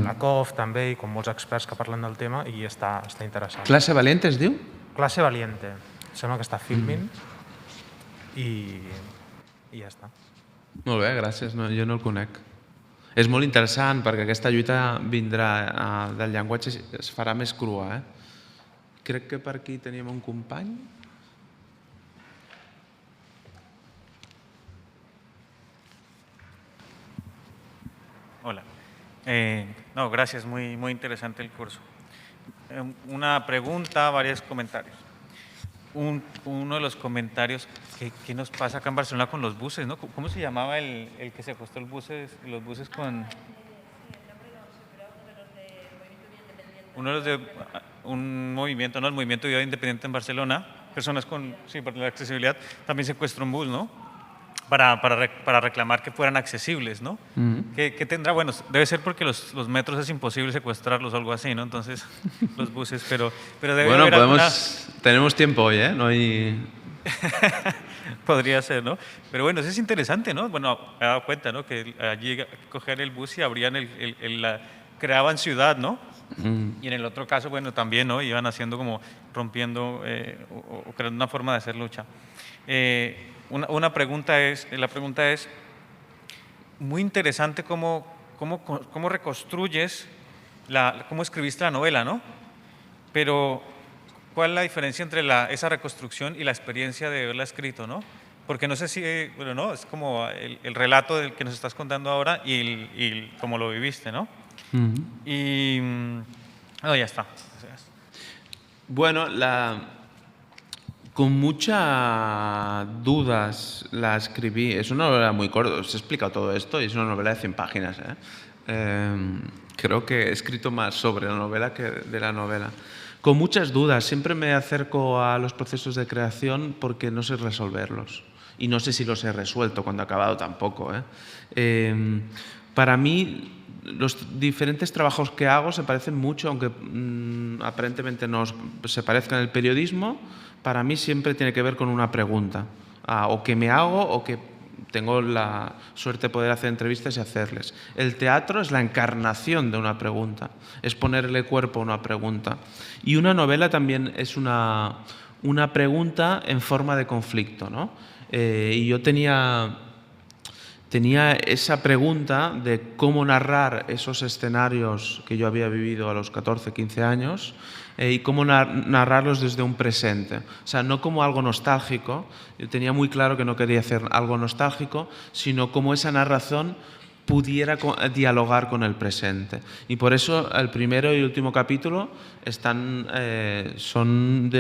Speaker 8: Lakoff també i com molts experts que parlen del tema i està interessant.
Speaker 1: Classe Valiente es diu?
Speaker 8: Classe Valiente. Sembla que està filming i ja està.
Speaker 1: Molt bé, gràcies. No, jo no el conec. És molt interessant perquè aquesta lluita vindrà del llenguatge, es farà més crua. Crec que per aquí teníem un company.
Speaker 9: Hola. No, gracias, muy interesante el curso. Una pregunta, varios comentarios. Uno de los comentarios, ¿qué nos pasa acá en Barcelona con los buses, ¿no? ¿Cómo se llamaba el que secuestró los buses con...? Uno de los de un movimiento, ¿no? El Movimiento Ciudad Independiente en Barcelona, personas con, sí, por la accesibilidad, también secuestró un bus, ¿no? Para reclamar que fueran accesibles, ¿no? ¿Qué tendrá? Bueno, debe ser porque los metros es imposible secuestrarlos o algo así, ¿no? Entonces, los buses, pero debe haber
Speaker 1: tenemos tiempo hoy, ¿eh? No hay...
Speaker 9: Podría ser, ¿no? Pero bueno, eso es interesante, ¿no? Bueno, me he dado cuenta, ¿no? Que allí coger el bus y abrían creaban ciudad, ¿no? Y en el otro caso, bueno, también, ¿no? Iban haciendo como rompiendo o creando una forma de hacer lucha. La pregunta es muy interesante cómo reconstruyes, cómo escribiste la novela, ¿no? Pero, ¿cuál es la diferencia entre esa reconstrucción y la experiencia de haberla escrito, ¿no? Porque no sé si, bueno, no, es como el relato del que nos estás contando ahora y cómo lo viviste, ¿no? Y, no, ya está.
Speaker 1: Bueno, con muchas dudas la escribí. Es una novela muy corta, os he explicado todo esto y es una novela de 100 páginas. Creo que he escrito más sobre la novela que de la novela. Con muchas dudas, siempre me acerco a los procesos de creación porque no sé resolverlos. Y no sé si los he resuelto cuando he acabado tampoco. Para mí, los diferentes trabajos que hago se parecen mucho, aunque aparentemente no se parezcan en el periodismo. Para mí siempre tiene que ver con una pregunta, o que me hago o que tengo la suerte de poder hacer entrevistas y hacerles. El teatro es la encarnación de una pregunta, es ponerle cuerpo a una pregunta. Y una novela también es una pregunta en forma de conflicto, ¿no? Y yo tenía esa pregunta de cómo narrar esos escenarios que yo había vivido a los 14, 15 años y cómo narrarlos desde un presente. O sea, no como algo nostálgico, yo tenía muy claro que no quería hacer algo nostálgico, sino como esa narración pudiera dialogar con el presente. Y por eso el primero y el último capítulo son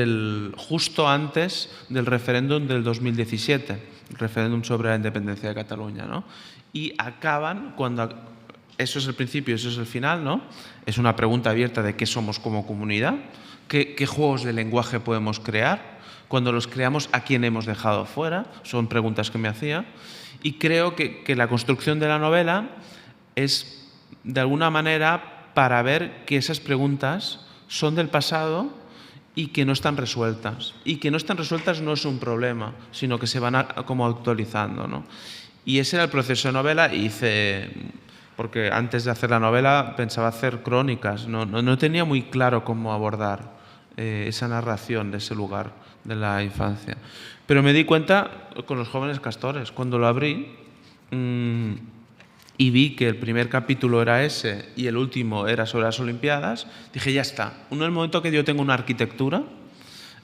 Speaker 1: justo antes del referéndum del 2017, el referéndum sobre la independencia de Cataluña, ¿no? Y acaban cuando... Eso es el principio, eso es el final, ¿no? Es una pregunta abierta de qué somos como comunidad, qué juegos de lenguaje podemos crear, cuando los creamos, ¿a quién hemos dejado fuera? Son preguntas que me hacía. Y creo que la construcción de la novela es, de alguna manera, para ver que esas preguntas son del pasado y que no están resueltas. Y que no están resueltas no es un problema, sino que se van como actualizando, ¿no? Y ese era el proceso de novela. Porque antes de hacer la novela pensaba hacer crónicas, no tenía muy claro cómo abordar esa narración de ese lugar de la infancia. Pero me di cuenta con Los jóvenes castores, cuando lo abrí y vi que el primer capítulo era ese y el último era sobre las Olimpiadas, dije, ya está. En el momento que yo tengo una arquitectura,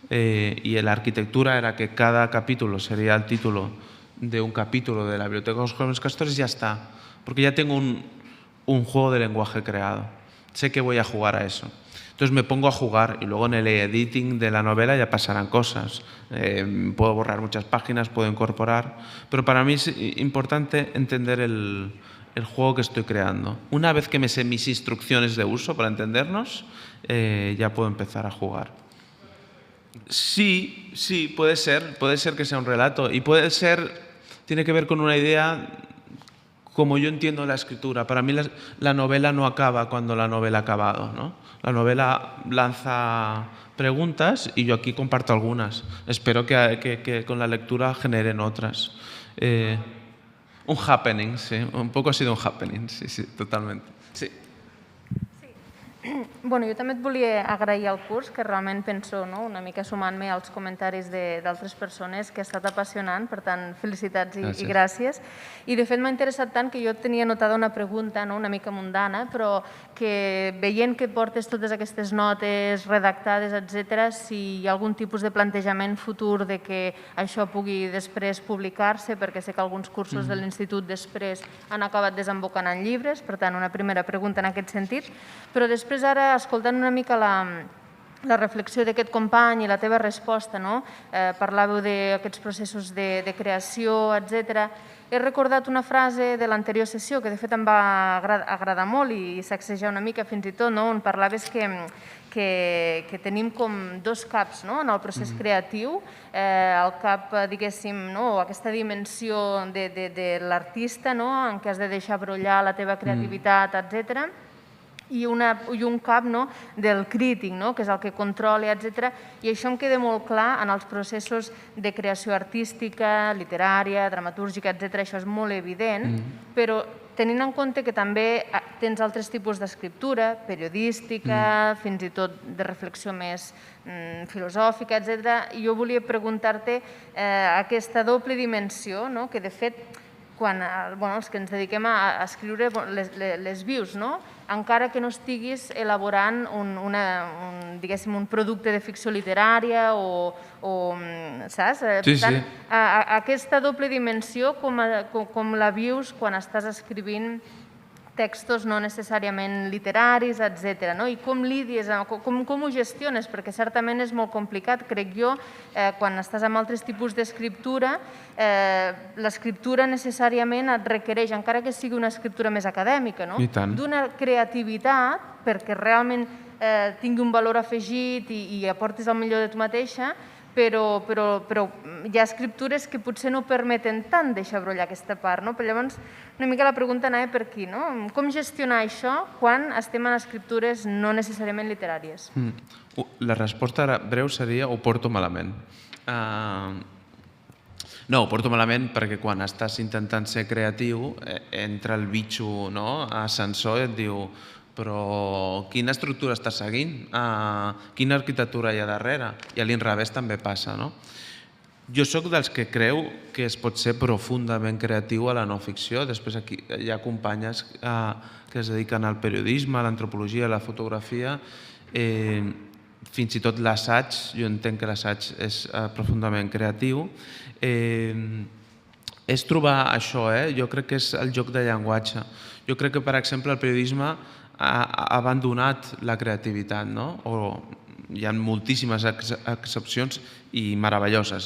Speaker 1: y la arquitectura era que cada capítulo sería el título de un capítulo de la Biblioteca de los Jóvenes Castores, ya está. Porque ya tengo un juego de lenguaje creado. Sé que voy a jugar a eso. Entonces me pongo a jugar y luego en el editing de la novela ya pasarán cosas. Puedo borrar muchas páginas, puedo incorporar. Pero para mí es importante entender el juego que estoy creando. Una vez que me sé mis instrucciones de uso para entendernos, ya puedo empezar a jugar. Sí, puede ser que sea un relato y tiene que ver con una idea como yo entiendo la escritura. Para mí la novela no acaba cuando la novela ha acabado, ¿no? La novela lanza preguntas y yo aquí comparto algunas. Espero que con la lectura generen otras. Un happening, sí. Un poco ha sido un happening, sí, totalmente. Sí.
Speaker 10: Bueno, jo també et volia agrair el curs, que realment penso, una mica sumant-me als comentaris d'altres persones, que ha estat apassionant, per tant, felicitats i gràcies. I de fet m'ha interessat tant que jo tenia anotada una pregunta una mica mundana, però que veient que portes totes aquestes notes redactades, etc., si hi ha algun tipus de plantejament futur de que això pugui després publicar-se, perquè sé que alguns cursos de l'institut després han acabat desembocant en llibres, per tant, una primera pregunta en aquest sentit, però després ara, escoltant una mica la reflexió d'aquest company i la teva resposta, parlàveu d'aquests processos de creació, etc. He recordat una frase de l'anterior sessió que de fet em va agradar molt i sacsejar una mica fins i tot, on parlaves que tenim com dos caps en el procés creatiu, el cap, diguéssim, aquesta dimensió de l'artista en què has de deixar brollar la teva creativitat, etc., i un cap del crític, que és el que controla, etc. I això em queda molt clar en els processos de creació artística, literària, dramatúrgica, etc. Això és molt evident, però tenint en compte que també tens altres tipus d'escriptura, periodística, fins i tot de reflexió més filosòfica, etc., jo volia preguntar-te aquesta doble dimensió, que de fet, quan els que ens dediquem a escriure les vius, encara que no estiguis elaborant un producte de ficció literària o, saps? Per tant, aquesta doble dimensió, com la vius quan estàs escrivint textos no necessàriament literaris, etc. I com lidies, com ho gestiones, perquè certament és molt complicat, crec jo, quan estàs amb altres tipus d'escriptura, l'escriptura necessàriament et requereix, encara que sigui una escriptura més acadèmica, d'una creativitat perquè realment tingui un valor afegit i aportis el millor de tu mateixa, però hi ha escriptures que potser no permeten tant deixar brollar aquesta part. Però llavors, una mica la pregunta anava per aquí. Com gestionar això quan estem en escriptures no necessàriament literàries?
Speaker 1: La resposta breu seria ho porto malament. No, ho porto malament perquè quan estàs intentant ser creatiu entra el bitxo ascensor i et diu però quina estructura estàs seguint? Quina arquitectura hi ha darrere? I a l'inrevés també passa, no? Jo soc dels que creu que es pot ser profundament creatiu a la no-ficció. Després hi ha companyes que es dediquen al periodisme, a l'antropologia, a la fotografia, fins i tot l'assaig. Jo entenc que l'assaig és profundament creatiu. És trobar això, jo crec que és el joc de llenguatge. Jo crec que, per exemple, el periodisme ha abandonat la creativitat, hi ha moltíssimes excepcions i meravelloses,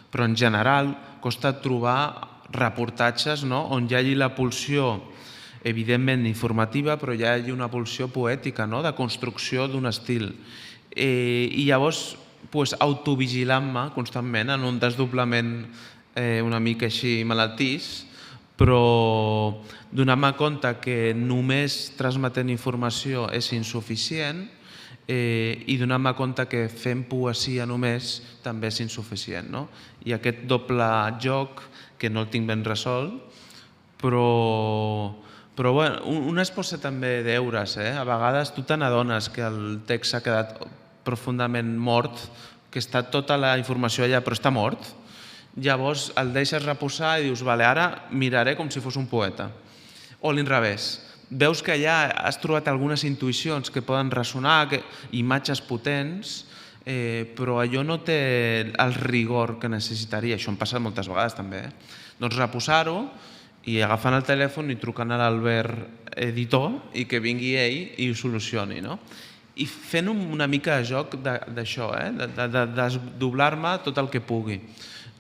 Speaker 1: però en general costa trobar reportatges on hi hagi la pulsió evidentment informativa, però hi hagi una pulsió poètica, de construcció d'un estil. I llavors autovigilant-me constantment en un desdoblament una mica així malaltís, però donant-me compte que només transmetent informació és insuficient i donant-me compte que fent poesia només també és insuficient. I aquest doble joc, que no el tinc ben resolt, però un es posa també deures. A vegades tu te n'adones que el text s'ha quedat profundament mort, que està tota la informació allà però està mort. Llavors el deixes reposar i dius, vale, ara miraré com si fos un poeta. O a l'inrevés. Veus que allà has trobat algunes intuïcions que poden ressonar, imatges potents, però allò no té el rigor que necessitaria. Això em passa moltes vegades també. Doncs reposar-ho i agafant el telèfon i trucant a l'Albert editor i que vingui ell i ho solucioni. I fent una mica de joc d'això, de desdoblar-me tot el que pugui.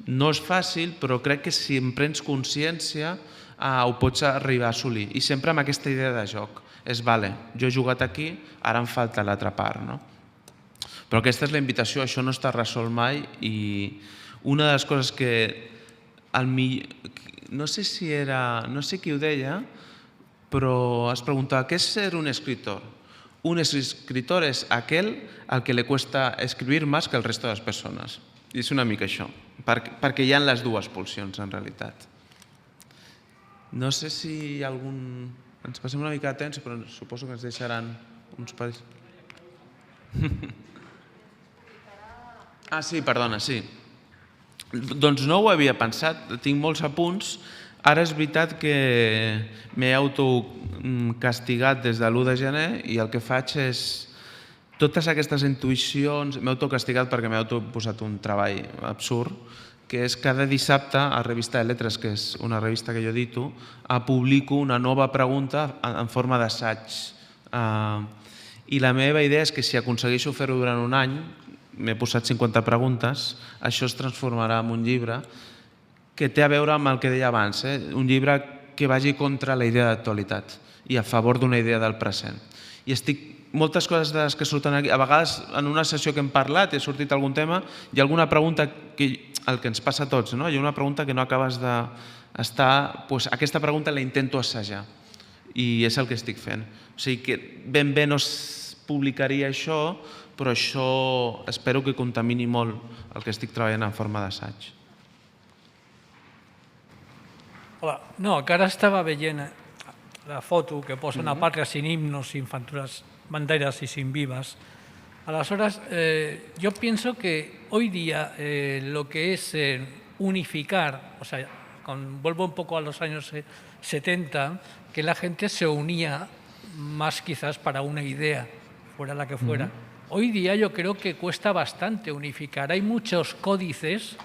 Speaker 1: No és fàcil, però crec que si en prens consciència ho pots arribar a assolir. I sempre amb aquesta idea de joc. És, vale, jo he jugat aquí, ara em falta l'altra part. Però aquesta és la invitació, això no està resolt mai i una de les coses que no sé qui ho deia, però es preguntava què és ser un escritor. Un escritor és aquel al que le cuesta escribir más que el resto de les persones. I és una mica això, perquè hi ha les dues pulsions, en realitat. No sé si hi ha algun... Ens passem una mica de temps, però suposo que ens deixaran uns parells. Sí, perdona, sí. Doncs no ho havia pensat, tinc molts apunts. Ara és veritat que m'he autocastigat des de l'1 de gener i el que faig és totes aquestes intuïcions, m'he autocastigat perquè m'he autoposat un treball absurd, que és cada dissabte a Revista de Letres, que és una revista que jo edito, publico una nova pregunta en forma d'assaig. I la meva idea és que si aconsegueixo fer-ho durant un any, m'he posat 50 preguntes, això es transformarà en un llibre que té a veure amb el que deia abans, un llibre que vagi contra la idea d'actualitat i a favor d'una idea del present. I moltes coses de les que surten aquí, a vegades en una sessió que hem parlat i ha sortit algun tema, hi ha alguna pregunta que el que ens passa a tots, hi ha una pregunta que no acabes d'estar... Aquesta pregunta la intento assajar i és el que estic fent. O sigui que ben bé no es publicaria això, però això espero que contamini molt el que estic treballant en forma d'assaig.
Speaker 3: Hola. No, que ara estava veient la foto que posa una pàtria sin himnos, sin fanturas banderas y sin vivas. Aleshores, yo pienso que hoy día lo que es unificar, o sea, vuelvo un poco a los años 70, que la gente se unía más quizás para una idea, fuera la que fuera. Hoy día yo creo que cuesta bastante unificar. Hay muchos códices,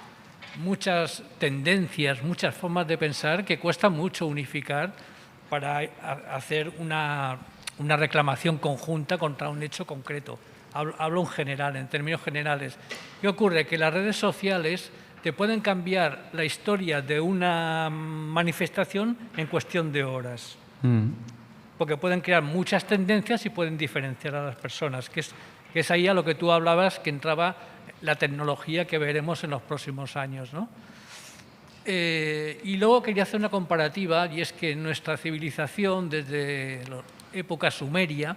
Speaker 3: muchas tendencias, muchas formas de pensar que cuesta mucho unificar para hacer una reclamación conjunta contra un hecho concreto. Hablo en general, en términos generales. ¿Qué ocurre? Que las redes sociales te pueden cambiar la historia de una manifestación en cuestión de horas. Porque pueden crear muchas tendencias y pueden diferenciar a las personas, que es ahí a lo que tú hablabas, que entraba la tecnología que veremos en los próximos años, ¿no? Y luego quería hacer una comparativa, y es que nuestra civilización, desde la época sumeria,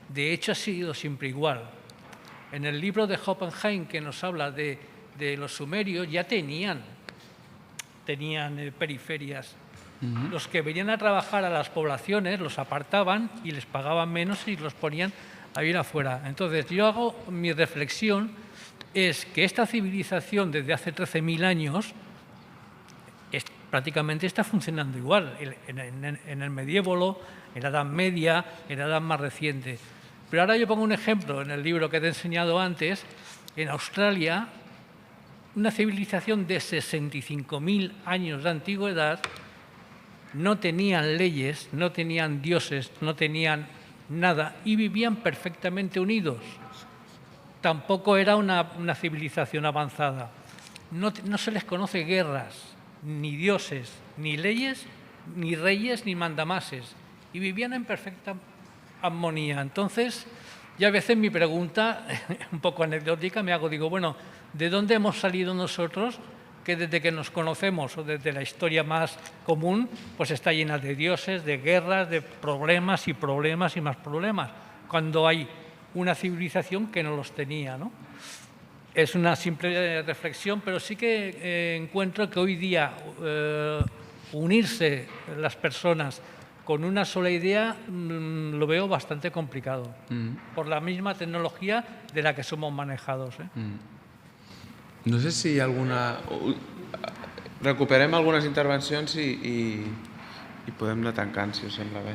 Speaker 3: de hecho ha sido siempre igual. En el libro de Hoppenheim, que nos habla de los sumerios, ya tenían periferias. Los que venían a trabajar a las poblaciones los apartaban y les pagaban menos y los ponían a bien afuera. Entonces, yo hago mi reflexión, es que esta civilización desde hace 13.000 años prácticamente está funcionando igual, en el medievo, en la Edad Media, en la Edad más reciente. Pero ahora yo pongo un ejemplo en el libro que te he enseñado antes. En Australia, una civilización de 65.000 años de antigüedad, no tenían leyes, no tenían dioses, no tenían nada y vivían perfectamente unidos. Tampoco era una civilización avanzada. No se les conoce guerras, ni dioses, ni leyes, ni reyes, ni mandamases. Y vivían en perfecta armonía. Entonces, Y a veces mi pregunta, un poco anecdótica, me hago, digo, bueno, ¿de dónde hemos salido nosotros que desde que nos conocemos o desde la historia más común, pues está llena de dioses, de guerras, de problemas y problemas y más problemas, cuando hay una civilización que no los tenía, ¿no? Es una simple reflexión, pero sí que encuentro que hoy día unirse las personas con una sola idea lo veo bastante complicado, por la misma tecnología de la que somos manejados.
Speaker 1: No sé si alguna... Recuperem algunes intervencions i podem anar tancant, si us sembla bé.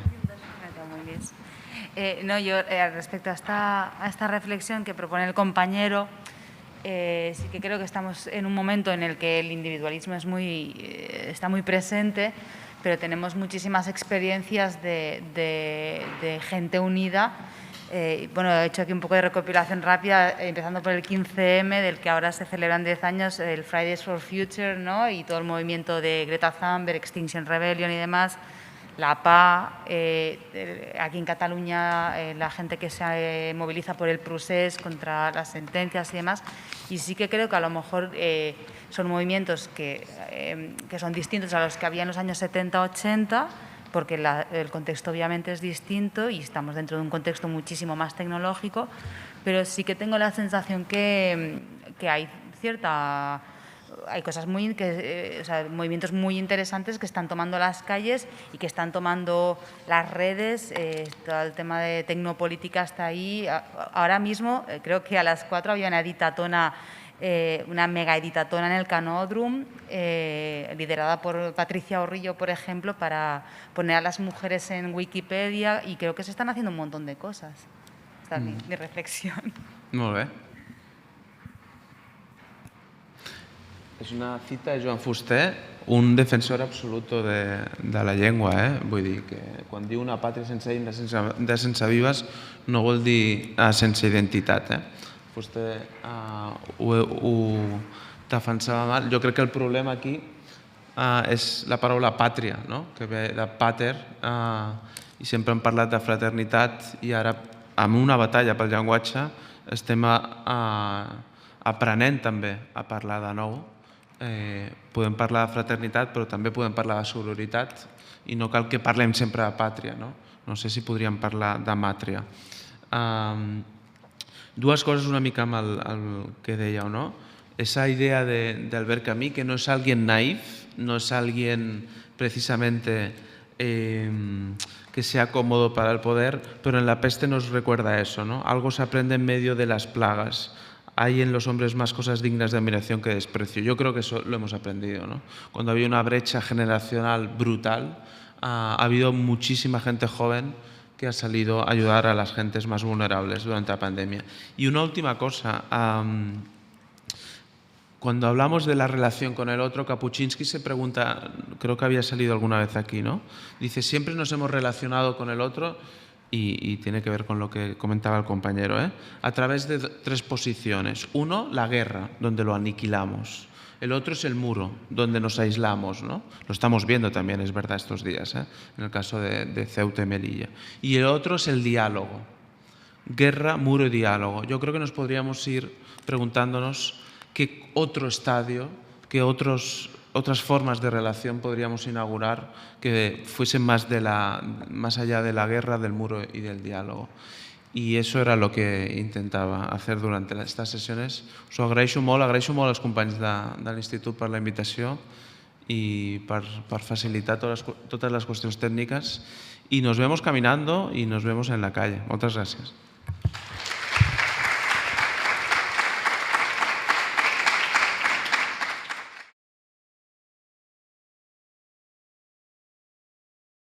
Speaker 5: No, yo respecto a esta reflexión que propone el compañero, sí que creo que estamos en un momento en el que el individualismo está muy presente, pero tenemos muchísimas experiencias de gente unida. Bueno, he hecho aquí un poco de recopilación rápida, empezando por el 15M, del que ahora se celebran 10 años, el Fridays for Future, ¿no? Y todo el movimiento de Greta Thunberg, Extinction Rebellion y demás, la PA, aquí en Cataluña la gente que se moviliza por el procés contra las sentencias y demás, y sí que creo que a lo mejor son movimientos que son distintos a los que había en los años 70-80, porque el contexto obviamente es distinto y estamos dentro de un contexto muchísimo más tecnológico, pero sí que tengo la sensación que hay cosas movimientos muy interesantes que están tomando las calles y que están tomando las redes, todo el tema de tecnopolítica está ahí. Ahora mismo creo que a las 4 había una editatona, una mega editatona en el Canódromo, liderada por Patricia Orrillo, por ejemplo, para poner a las mujeres en Wikipedia, y creo que se están haciendo un montón de cosas. Esta es mi reflexión.
Speaker 1: Molt bé. És una cita de Joan Fuster, un defensor absolut de la llengua. Vull dir que quan diu una pàtria sense himnes, sense vives, no vol dir sense identitat. Fuster ho defensava mal. Jo crec que el problema aquí és la paraula pàtria, que ve de pater, i sempre hem parlat de fraternitat, i ara, amb una batalla pel llenguatge, estem aprenent també a parlar de nou. Podem parlar de fraternitat, però també podem parlar de sororitat, i no cal que parlem sempre de pàtria. No sé si podríem parlar de màtria. Dues coses una mica amb el que dèieu, no? Esa idea de Albert Camus, que no es alguien naïf, no es alguien precisamente que sea cómodo para el poder, pero en La peste nos recuerda eso, ¿no? Algo se aprende en medio de las plagas. Hay en los hombres más cosas dignas de admiración que desprecio. Yo creo que eso lo hemos aprendido, ¿no? Cuando había una brecha generacional brutal, ha habido muchísima gente joven que ha salido a ayudar a las gentes más vulnerables durante la pandemia. Y una última cosa, cuando hablamos de la relación con el otro, Kapuscinski se pregunta, creo que había salido alguna vez aquí, ¿no? Dice, siempre nos hemos relacionado con el otro, y tiene que ver con lo que comentaba el compañero, a través de 3 posiciones. Uno, la guerra, donde lo aniquilamos. El otro es el muro, donde nos aislamos, ¿no? Lo estamos viendo también, es verdad, estos días, en el caso de Ceuta y Melilla. Y el otro es el diálogo. Guerra, muro y diálogo. Yo creo que nos podríamos ir preguntándonos qué otro estadio, qué otras formas de relación podríamos inaugurar que fuesen más allá de la guerra, del muro y del diálogo. I això era el que intentava hacer durant aquestes sessions. Us ho agraeixo molt als companys de l'Institut per la invitació i per facilitar totes les qüestions tècniques. Y nos vemos caminando y nos vemos en la calle. Moltes gràcies.